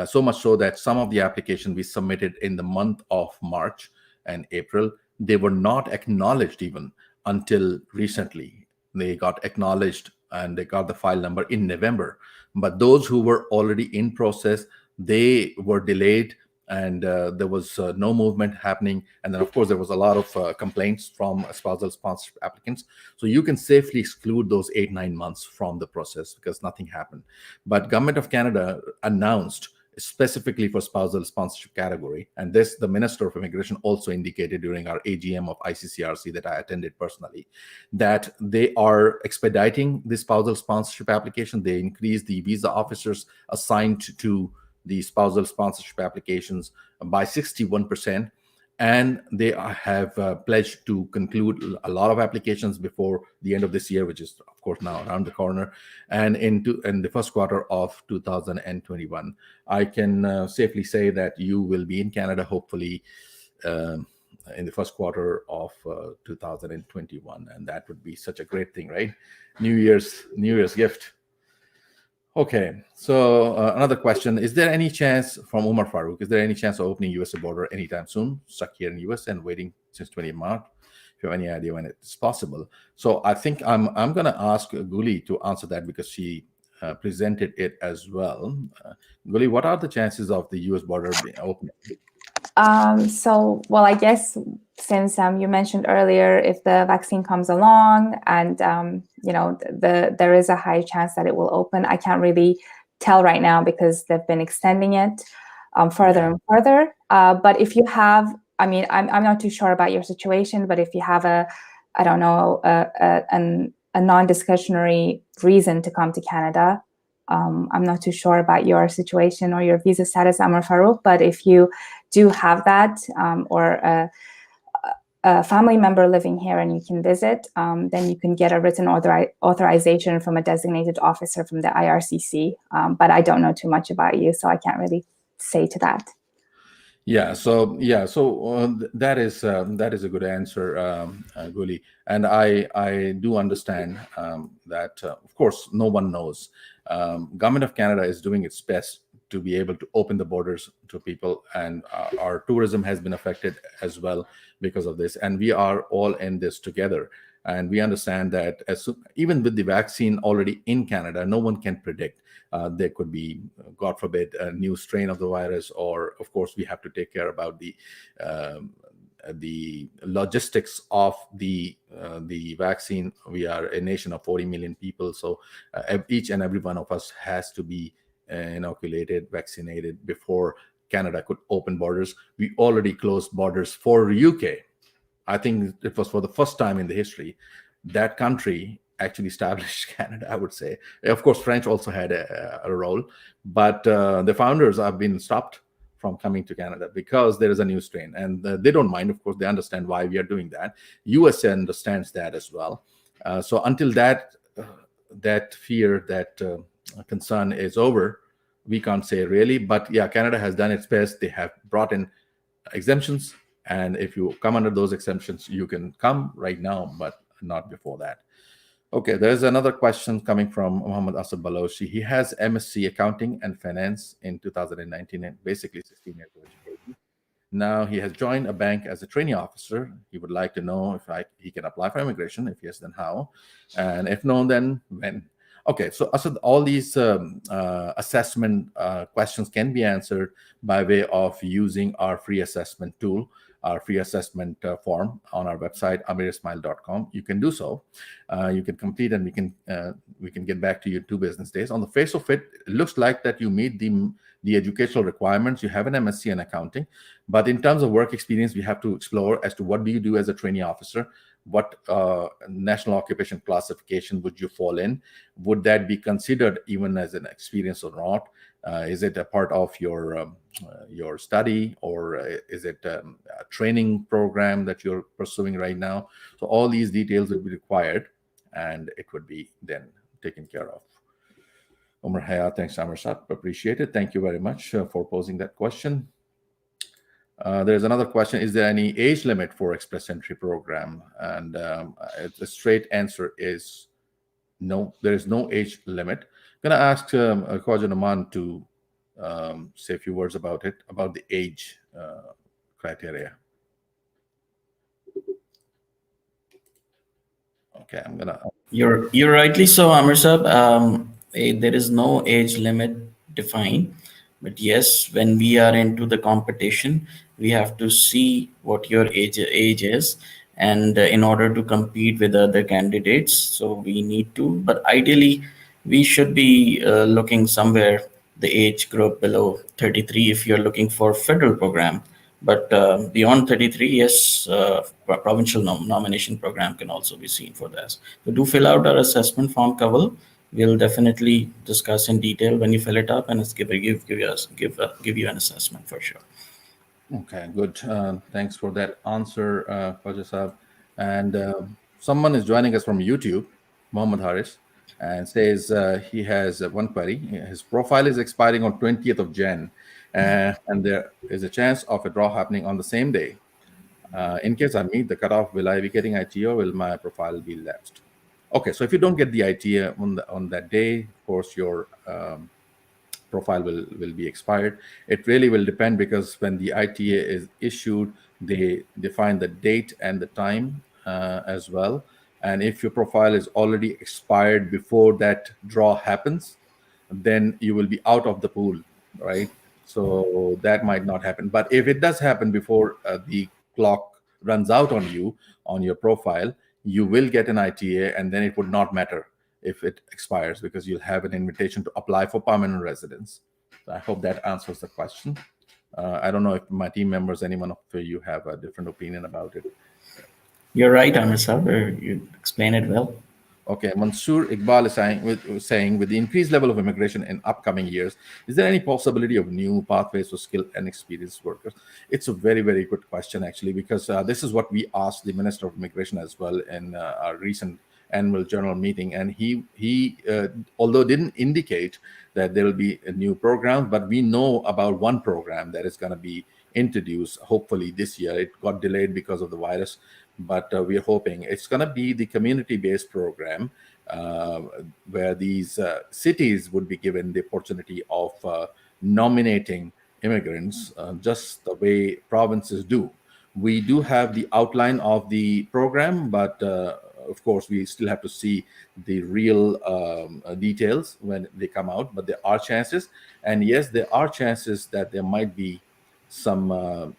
so much so that some of the applications we submitted in the month of March and April, they were not acknowledged even until recently. They got acknowledged and they got the file number in November. But those who were already in process, they were delayed, and there was no movement happening. And then, of course, there was a lot of complaints from spousal sponsorship applicants. So you can safely exclude those 8-9 months from the process because nothing happened. But Government of Canada announced specifically for spousal sponsorship category, and this the Minister of Immigration also indicated during our AGM of ICCRC that I attended personally, that they are expediting the spousal sponsorship application. They increased the visa officers assigned to the spousal sponsorship applications by 61%. And they have pledged to conclude a lot of applications before the end of this year, which is, of course, now around the corner, and in the first quarter of 2021. I can safely say that you will be in Canada, hopefully, in the first quarter of 2021, and that would be such a great thing, right? New Year's gift. Okay, so another question. Is there any chance, from Umar Farouk, is there any chance of opening USA border anytime soon? Stuck here in US and waiting since 20 March. If you have any idea when it's possible. So I think I'm going to ask Guli to answer that because she presented it as well. Guli, what are the chances of the US border being open? Well, I guess since you mentioned earlier, if the vaccine comes along and, there is a high chance that it will open, I can't really tell right now because they've been extending it further and further. But if you have, I'm not too sure about your situation, but if you have a non-discretionary reason to come to Canada, I'm not too sure about your situation or your visa status, Amir Farouk, but if you do have that or a family member living here and you can visit, then you can get a written authorization from a designated officer from the IRCC. But I don't know too much about you, so I can't really say to that. So that is a good answer, Guli, and I do understand that of course no one knows. Government of Canada is doing its best to be able to open the borders to people, and our tourism has been affected as well because of this, and we are all in this together. And we understand that even with the vaccine already in Canada, no one can predict. There could be, God forbid, a new strain of the virus, or of course we have to take care about the logistics of the vaccine. We are a nation of 40 million people, so each and every one of us has to be inoculated, vaccinated before Canada could open borders. We already closed borders for UK. I think it was for the first time in the history that country actually established Canada, I would say. Of course, French also had a role, but the founders have been stopped from coming to Canada because there is a new strain, and they don't mind. Of course, they understand why we are doing that. USA understands that as well. So until that fear, that concern is over, we can't say really. But yeah, Canada has done its best. They have brought in exemptions, and if you come under those exemptions, you can come right now, but not before that. Okay, there's another question coming from Mohammed Asad Balochi. He has MSc Accounting and Finance in 2019, and basically 16 years of education. Now he has joined a bank as a trainee officer. He would like to know if he can apply for immigration. If yes, then how? And if no, then when? Okay, so Asad, all these assessment questions can be answered by way of using our free assessment tool, our free assessment form on our website, amirismail.com. You can do so. You can complete, and we can get back to you 2 business days. On the face of it, it looks like that you meet the educational requirements. You have an MSc in accounting, but in terms of work experience, we have to explore as to what do you do as a trainee officer. What national occupation classification would you fall in? Would that be considered even as an experience or not? Is it a part of your study, or is it a training program that you're pursuing right now? So all these details will be required, and it would be then taken care of. Umar Hayat, thanks, Amir Sat. Appreciate it. Thank you very much for posing that question. There's another question: is there any age limit for express entry program? And the straight answer is no. There is no age limit. I'm gonna ask Khwaja Numan to say a few words about it, about the age criteria. Okay, I'm gonna. You're rightly so, Amir Sab. There is no age limit defined, but yes, when we are into the competition, we have to see what your age is, and in order to compete with other candidates, so we need to. But ideally, we should be looking somewhere the age group below 33 if you're looking for federal program. But beyond 33, yes, provincial nomination program can also be seen for this. So do fill out our assessment form, Kaval. We'll definitely discuss in detail when you fill it up, and it's give you an assessment for sure. Okay, good. Thanks for that answer, Khwaja Saab. And someone is joining us from YouTube, Mohammed Haris, and says he has one query. His profile is expiring on 20th of Jan, and there is a chance of a draw happening on the same day. In case I meet the cutoff, will I be getting IT or will my profile be lapsed? Okay, so if you don't get the IT on that day, of course your profile will be expired. It really will depend, because when the ITA is issued, they define the date and the time as well. And if your profile is already expired before that draw happens, then you will be out of the pool, right? So that might not happen. But if it does happen before the clock runs out on you, on your profile, you will get an ITA, and then it would not matter if it expires, because you'll have an invitation to apply for permanent residence. So I hope that answers the question. I don't know if my team members, anyone of you, have a different opinion about it. You're right, Amir Sab. You explain it well. Okay, Mansoor Iqbal is saying, with the increased level of immigration in upcoming years, is there any possibility of new pathways for skilled and experienced workers? It's a very, very good question, actually, because this is what we asked the Minister of Immigration as well in our recent annual general meeting. And he although didn't indicate that there will be a new program, but we know about one program that is going to be introduced, hopefully this year. It got delayed because of the virus, but we're hoping it's going to be the community-based program where these cities would be given the opportunity of nominating immigrants just the way provinces do. We do have the outline of the program, but of course, we still have to see the real details when they come out. But there are chances, and yes, there are chances that there might be some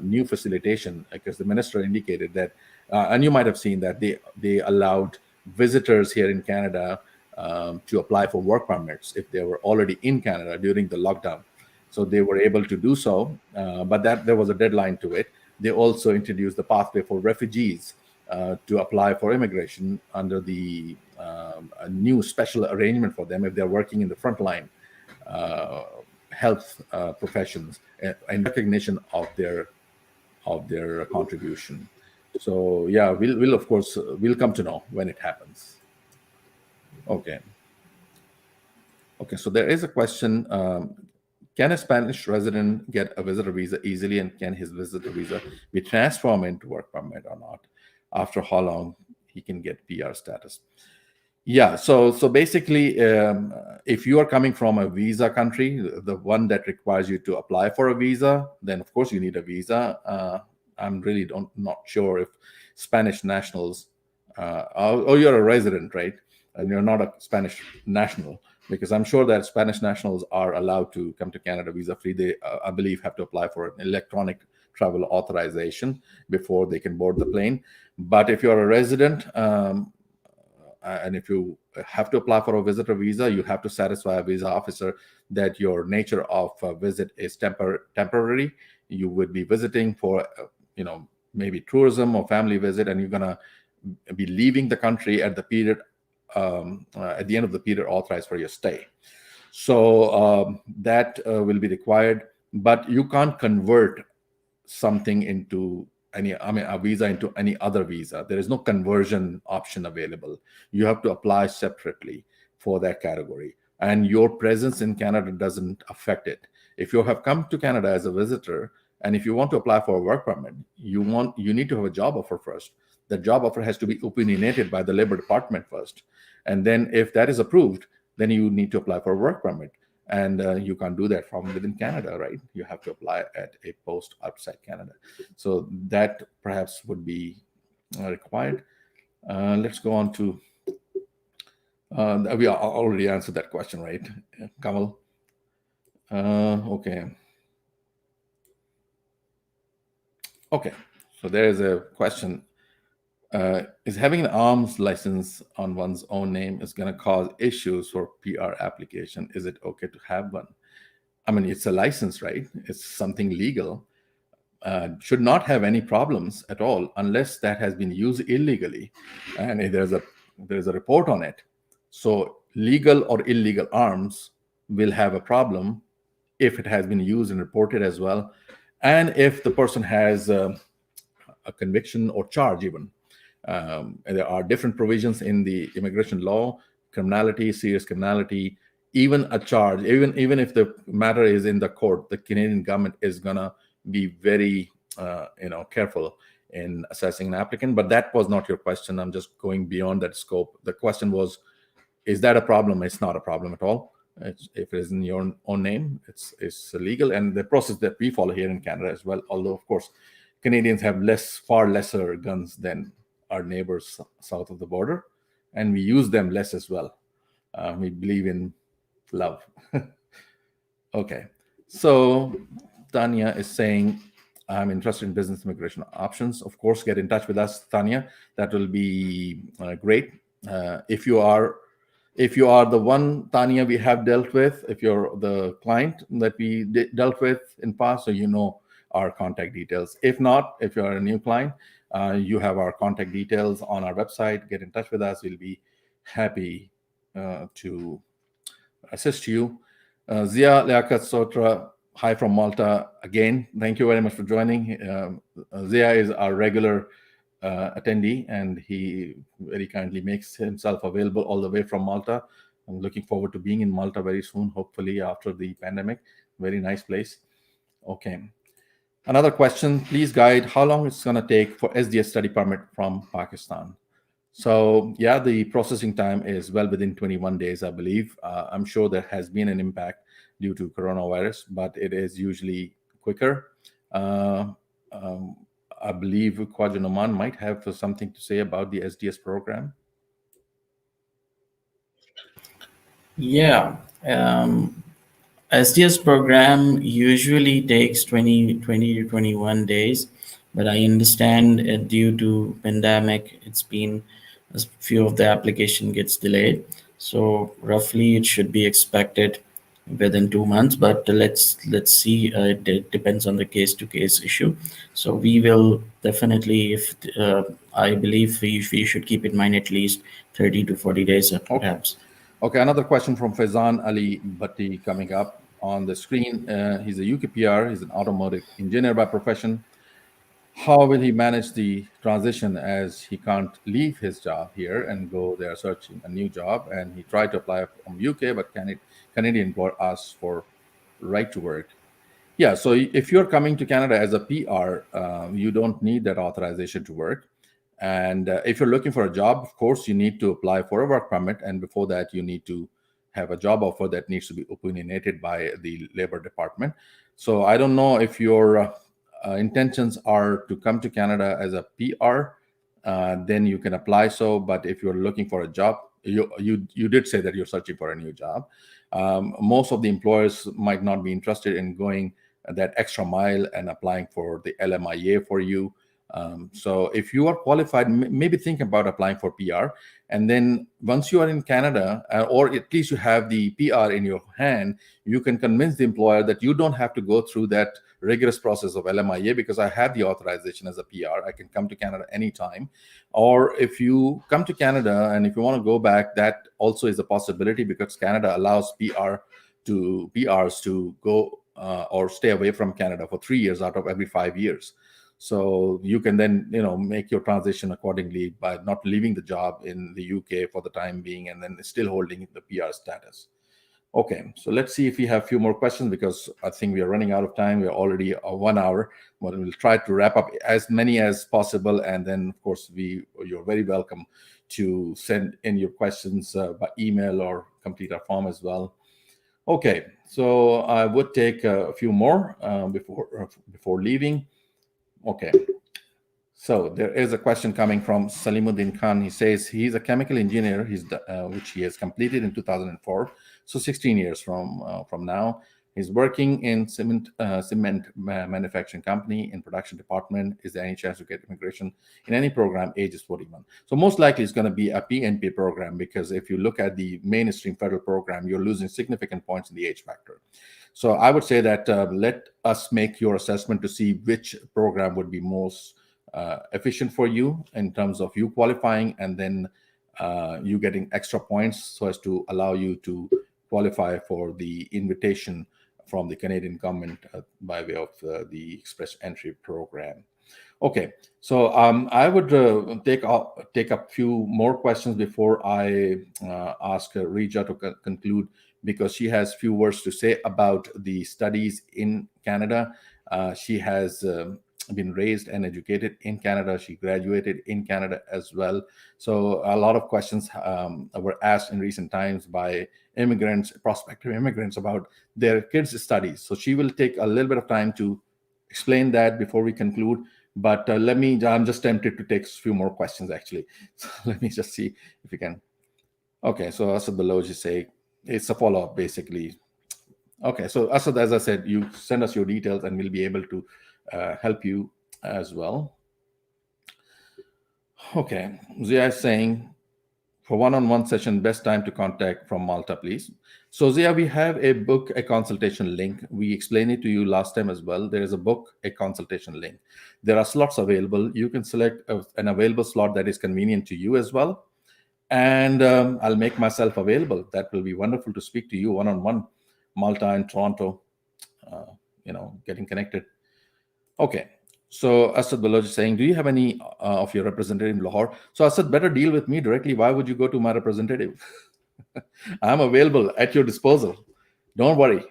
new facilitation, because the minister indicated that, and you might have seen that they allowed visitors here in Canada to apply for work permits if they were already in Canada during the lockdown. So they were able to do so, but that there was a deadline to it. They also introduced the pathway for refugees to apply for immigration under the a new special arrangement for them if they're working in the frontline health professions, in recognition of their contribution. So yeah, we'll of course we'll come to know when it happens. Okay. So there is a question. Can a Spanish resident get a visitor visa easily, and can his visitor visa be transformed into work permit or not? After how long he can get PR status? Yeah, so basically, if you are coming from a visa country, the one that requires you to apply for a visa, then of course you need a visa. I'm really not sure if Spanish nationals, or you're a resident, right? And you're not a Spanish national, because I'm sure that Spanish nationals are allowed to come to Canada visa-free. They, I believe, have to apply for an electronic travel authorization before they can board the plane. But if you're a resident, and if you have to apply for a visitor visa, you have to satisfy a visa officer that your nature of visit is temporary. You would be visiting for, maybe tourism or family visit, and you're gonna be leaving the country at the period, at the end of the period authorized for your stay. So that will be required, but you can't convert something into a visa into any other visa. There is no conversion option available. You have to apply separately for that category, and your presence in Canada doesn't affect it. If you have come to Canada as a visitor And if you want to apply for a work permit, you need to have a job offer first. The job offer has to be opinionated by the Labor Department first. And then if that is approved, then you need to apply for a work permit. And you can't do that from within Canada, right? You have to apply at a post outside Canada. So that perhaps would be required. Let's go on to, we already answered that question, right, Kamal? Okay. Okay, so there is a question. Is having an arms license on one's own name is going to cause issues for PR application? Is it okay to have one? I mean, it's a license, right? It's something legal. Should not have any problems at all unless that has been used illegally, and there's a report on it. So legal or illegal arms will have a problem if it has been used and reported as well, and if the person has a conviction or charge even. There are different provisions in the immigration law: criminality, serious criminality, even a charge. Even if the matter is in the court, the Canadian government is gonna be very careful in assessing an applicant. But that was not your question. I'm just going beyond that scope. The question was, is that a problem? It's not a problem at all. If it is in your own name, it's legal, and the process that we follow here in Canada as well. Although, of course, Canadians have far lesser guns than our neighbors south of the border, and we use them less as well. We believe in love. Okay, so Tanya is saying, I'm interested in business immigration options. Of course, get in touch with us, Tanya. That will be great. If you are the one, Tanya, we have dealt with, if you're the client that we dealt with in past, so you know our contact details. If not, if you're a new client, you have our contact details on our website. Get in touch with us. We'll be happy to assist you. Zia Liaquat Sotra, hi from Malta. Again, thank you very much for joining. Zia is our regular attendee, and he very kindly makes himself available all the way from Malta. I'm looking forward to being in Malta very soon, hopefully after the pandemic. Very nice place. Okay. Another question, please guide how long it's going to take for SDS study permit from Pakistan. So yeah, the processing time is well within 21 days, I believe. I'm sure there has been an impact due to coronavirus, but it is usually quicker. I believe Khwaja Noman might have something to say about the SDS program. Yeah. SDS program usually takes 20 to 21 days, but I understand due to pandemic, it's been a few of the application gets delayed. So roughly it should be expected within 2 months, but let's see. It depends on the case-to-case issue. So we will definitely, if I believe we should keep in mind at least 30 to 40 days perhaps. Okay, another question from Faizan Ali Bhatti coming up on the screen. He's a UK PR. He's an automotive engineer by profession. How will he manage the transition as he can't leave his job here and go there searching a new job? And he tried to apply from UK, but Canadian employer asks for right to work. Yeah, so if you're coming to Canada as a PR, you don't need that authorization to work. And if you're looking for a job, of course, you need to apply for a work permit. And before that, you need to have a job offer that needs to be opinionated by the Labor Department. So I don't know if your intentions are to come to Canada as a PR, then you can apply so. But if you're looking for a job, you did say that you're searching for a new job. Most of the employers might not be interested in going that extra mile and applying for the LMIA for you. So if you are qualified, maybe think about applying for PR. And then once you are in Canada, or at least you have the PR in your hand, you can convince the employer that you don't have to go through that rigorous process of LMIA because I have the authorization as a PR. I can come to Canada anytime. Or if you come to Canada and if you want to go back, that also is a possibility because Canada allows PRs to go or stay away from Canada for 3 years out of every 5 years. So you can then, make your transition accordingly by not leaving the job in the UK for the time being and then still holding the PR status. Okay, so let's see if we have a few more questions, because I think we are running out of time. We're already 1 hour, but we'll try to wrap up as many as possible. And then, of course, you're very welcome to send in your questions by email or complete our form as well. Okay, so I would take a few more before leaving. Okay. So there is a question coming from Salimuddin Khan. He says he's a chemical engineer, which he has completed in 2004. So 16 years from now. He's working in cement manufacturing company in production department. Is there any chance to get immigration in any program? Age is 41. So most likely it's going to be a PNP program, because if you look at the mainstream federal program, you're losing significant points in the age factor. So I would say that let us make your assessment to see which program would be most efficient for you in terms of you qualifying, and then you getting extra points so as to allow you to qualify for the invitation from the Canadian government by way of the Express Entry program. Okay, so I would take a few more questions before I ask Rija to conclude, because she has few words to say about the studies in Canada. She has been raised and educated in Canada. She graduated in Canada as well. So a lot of questions were asked in recent times by prospective immigrants, about their kids' studies. So she will take a little bit of time to explain that before we conclude. But I'm just tempted to take a few more questions, actually. So let me just see if we can. Okay, so Asad Baloji say it's a follow-up, basically. Okay, so Asad, as I said, you send us your details and we'll be able to help you as well. Okay, Zia is saying, for one-on-one session, best time to contact from Malta, please. So Zia, we have a consultation link. We explained it to you last time as well. There is a consultation link. There are slots available. You can select an available slot that is convenient to you as well. And I'll make myself available. That will be wonderful to speak to you one-on-one, Malta and Toronto, getting connected. Okay. So Asad Baloch is saying, do you have any of your representative in Lahore? So Asad, better deal with me directly. Why would you go to my representative? I'm available at your disposal. Don't worry.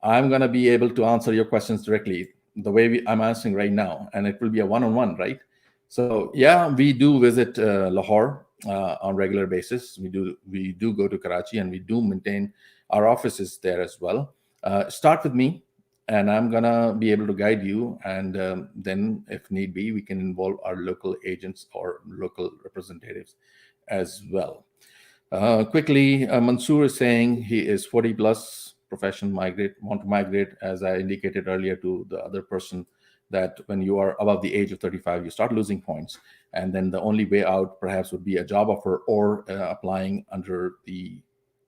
I'm going to be able to answer your questions directly the way I'm answering right now. And it will be a one-on-one, right? So yeah, we do visit Lahore on regular basis. We do go to Karachi, and we do maintain our offices there as well. Start with me, and I'm going to be able to guide you. And then if need be, we can involve our local agents or local representatives as well. Quickly, Mansoor is saying he is 40 plus, profession, want to migrate, as I indicated earlier to the other person, that when you are above the age of 35, you start losing points. And then the only way out perhaps would be a job offer or applying under the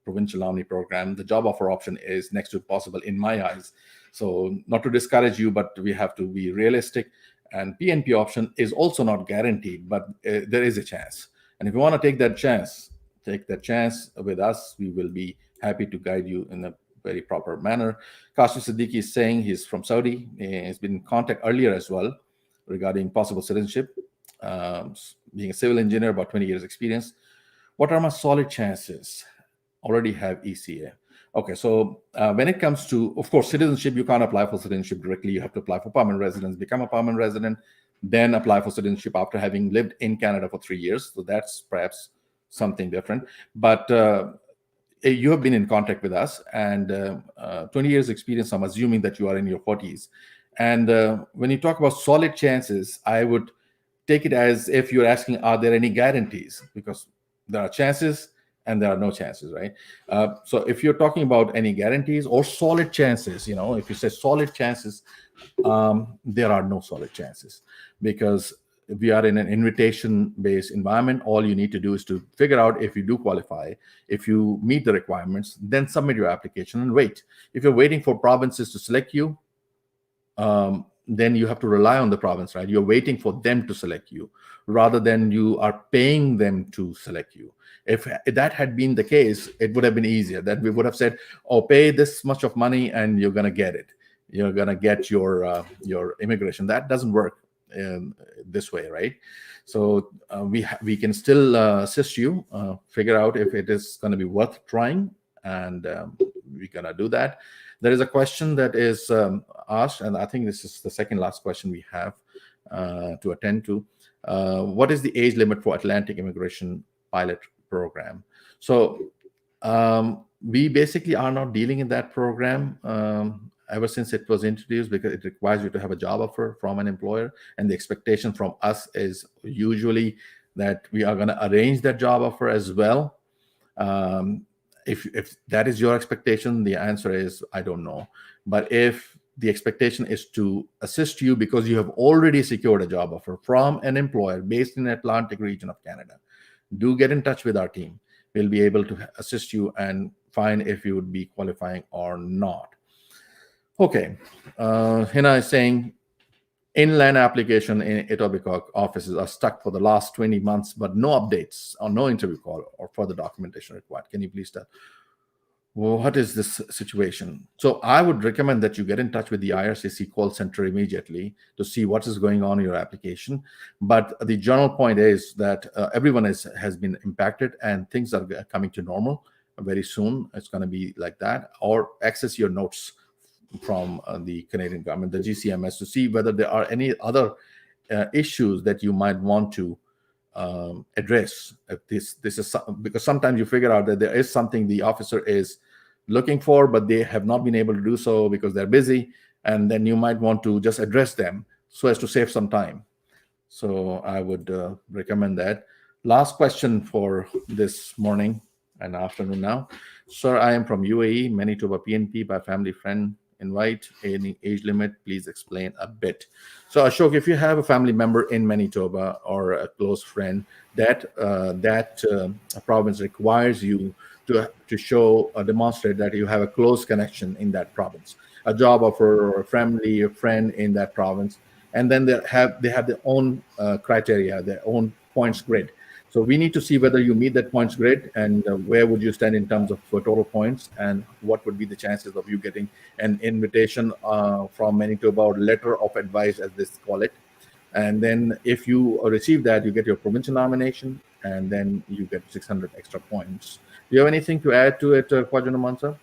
provincial nominee program. The job offer option is next to impossible in my eyes. So not to discourage you, but we have to be realistic. And PNP option is also not guaranteed, but there is a chance. And if you want to take that chance with us. We will be happy to guide you in a very proper manner. Kashif Siddiqui is saying he's from Saudi. He's been in contact earlier as well regarding possible citizenship. Being a civil engineer, about 20 years experience. What are my solid chances? Already have ECA. Okay, so when it comes to, of course, citizenship, you can't apply for citizenship directly. You have to apply for permanent residence, become a permanent resident, then apply for citizenship after having lived in Canada for 3 years. So that's perhaps something different. But you have been in contact with us, and 20 years experience, I'm assuming that you are in your 40s. And when you talk about solid chances, I would take it as if you're asking, are there any guarantees? Because there are chances and there are no chances, right? So if you're talking about any guarantees or solid chances, if you say solid chances, there are no solid chances, because we are in an invitation-based environment. All you need to do is to figure out if you do qualify, if you meet the requirements, then submit your application and wait. If you're waiting for provinces to select you, then you have to rely on the province, right? You're waiting for them to select you rather than you are paying them to select you. If that had been the case, it would have been easier. That we would have said, oh, pay this much of money and you're going to get it. You're going to get your immigration. That doesn't work this way, right? So we can still assist you, figure out if it is going to be worth trying, and we're gonna do that. There is a question that is asked, and I think this is the second last question we have to attend to. What is the age limit for Atlantic Immigration Pilot Program? So we basically are not dealing in that program ever since it was introduced, because it requires you to have a job offer from an employer, and the expectation from us is usually that we are going to arrange that job offer as well. If that is your expectation, the answer is I don't know. But if the expectation is to assist you because you have already secured a job offer from an employer based in the Atlantic region of Canada, do get in touch with our team. We'll be able to assist you and find if you would be qualifying or not. Okay, Hina is saying inland application in Etobicoke offices are stuck for the last 20 months, but no updates or no interview call or further documentation required. Can you please tell? Well, what is this situation? So I would recommend that you get in touch with the IRCC call center immediately to see what is going on in your application. But the general point is that everyone has been impacted, and things are coming to normal very soon. It's going to be like that. Or access your notes from the Canadian government, the GCMS, to see whether there are any other issues that you might want to address. If this is because sometimes you figure out that there is something the officer is looking for, but they have not been able to do so because they're busy, and then you might want to just address them so as to save some time. So I would recommend that. Last question for this morning and afternoon now. Sir, I am from UAE, Manitoba PNP by family friend. Invite. Any age limit, please explain a bit. So Ashok, if you have a family member in Manitoba or a close friend, that province requires you to show or demonstrate that you have a close connection in that province, a job offer or a family, a friend in that province, and then they have their own criteria, their own points grid. So we need to see whether you meet that points grid, and where would you stand in terms of total points, and what would be the chances of you getting an invitation from Manitoba, or letter of advice as they call it. And then if you receive that, you get your provincial nomination, and then you get 600 extra points. Do you have anything to add to it, Kwajuna Mansa?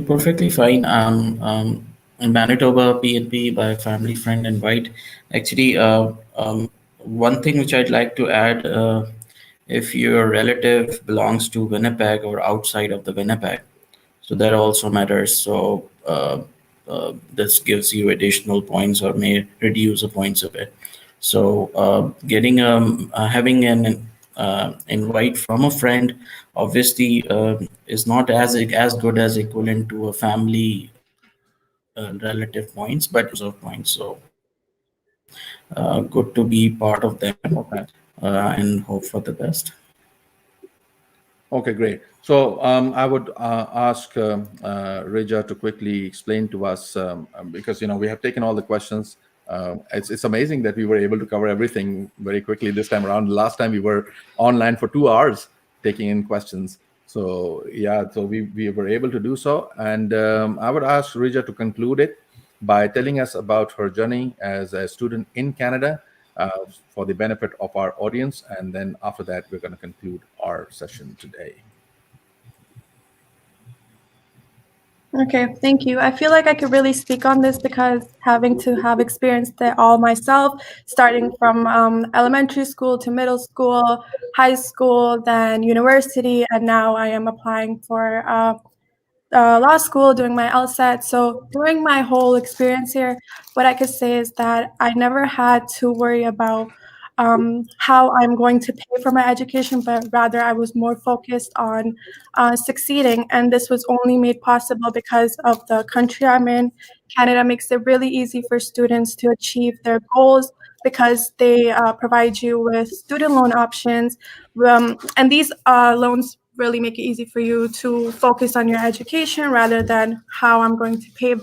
Perfectly fine. In Manitoba, PNP by family friend invite. Actually, one thing which I'd like to add, if your relative belongs to Winnipeg or outside of the Winnipeg, so that also matters. So this gives you additional points or may reduce the points a bit. So getting having an invite from a friend obviously is not as good as equivalent to a family relative points, but of points. So good to be part of them. Okay. And hope for the best. Okay, great. So I would ask Reja to quickly explain to us, because we have taken all the questions. It's amazing that we were able to cover everything very quickly this time around. Last time we were online for 2 hours taking in questions. So yeah, so we were able to do so. And I would ask Reja to conclude it by telling us about her journey as a student in Canada, for the benefit of our audience. And then after that, we're going to conclude our session today. Okay, thank you. I feel like I could really speak on this because having to have experienced it all myself, starting from elementary school to middle school, high school, then university, and now I am applying for law school, doing my LSAT. So during my whole experience here, what I could say is that I never had to worry about how I'm going to pay for my education, but rather I was more focused on succeeding. And this was only made possible because of the country I'm in. Canada makes it really easy for students to achieve their goals because they provide you with student loan options. And these loans really make it easy for you to focus on your education rather than how I'm going to pay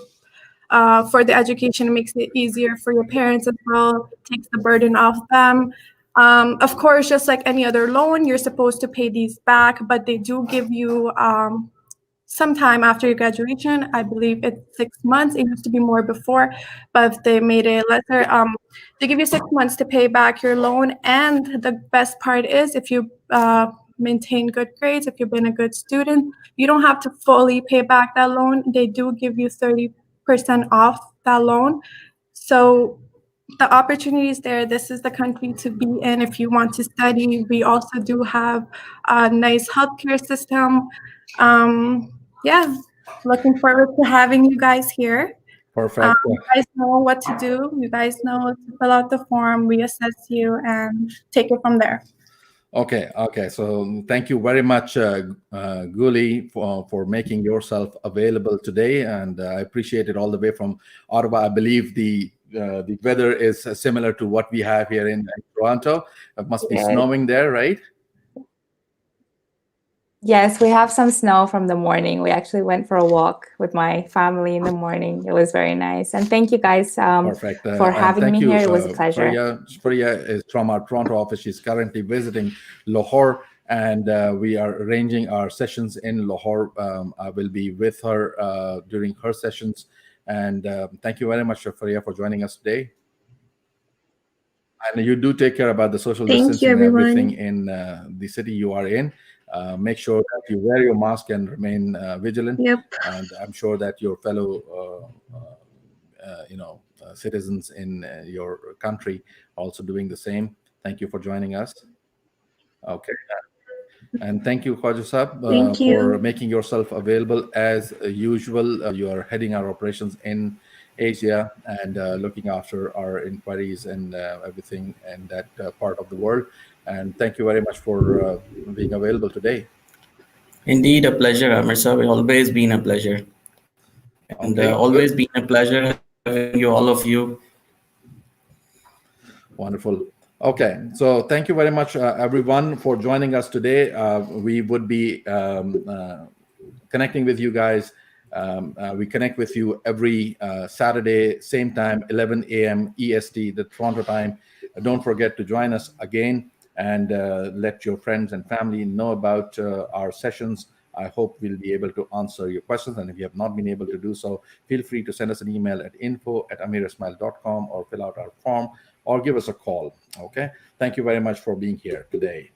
for the education. It makes it easier for your parents as well, takes the burden off them. Of course, just like any other loan, you're supposed to pay these back, but they do give you sometime after your graduation. I believe it's 6 months. It used to be more before, but they made it lesser. They give you 6 months to pay back your loan. And the best part is, if you maintain good grades, if you've been a good student, you don't have to fully pay back that loan. They do give you 30% off that loan. So the opportunity is there. This is the country to be in if you want to study. We also do have a nice healthcare system. Yeah, looking forward to having you guys here. Perfect. You guys know what to do. You guys know to fill out the form. We assess you and take it from there. Okay. So thank you very much, Guli, for making yourself available today, and I appreciate it all the way from Ottawa. I believe the weather is similar to what we have here in Toronto. It must be snowing there, right? Yes, we have some snow from the morning. We actually went for a walk with my family in the morning. It was very nice. And thank you guys Perfect. for having me here. It was a pleasure. Freya is from our Toronto office. She's currently visiting Lahore, and we are arranging our sessions in Lahore. I will be with her during her sessions. And thank you very much, Freya, for joining us today. And you do take care about the social distancing and everything in the city you are in. Make sure that you wear your mask and remain vigilant. Yep. And I'm sure that your fellow, citizens in your country are also doing the same. Thank you for joining us. Okay. And thank you, Khwaja Saab, for making yourself available as usual. You are heading our operations in Asia and looking after our inquiries and everything in that part of the world. And thank you very much for being available today. Indeed, a pleasure, Amir sir. It's always been a pleasure. And always been a pleasure having you, all of you. Wonderful. Okay, so thank you very much, everyone, for joining us today. We would be connecting with you guys. We connect with you every Saturday, same time, 11 a.m. EST, the Toronto time. Don't forget to join us again and let your friends and family know about our sessions. I hope we'll be able to answer your questions. And if you have not been able to do so, feel free to send us an email at info@amirismail.com or fill out our form or give us a call. Okay. Thank you very much for being here today.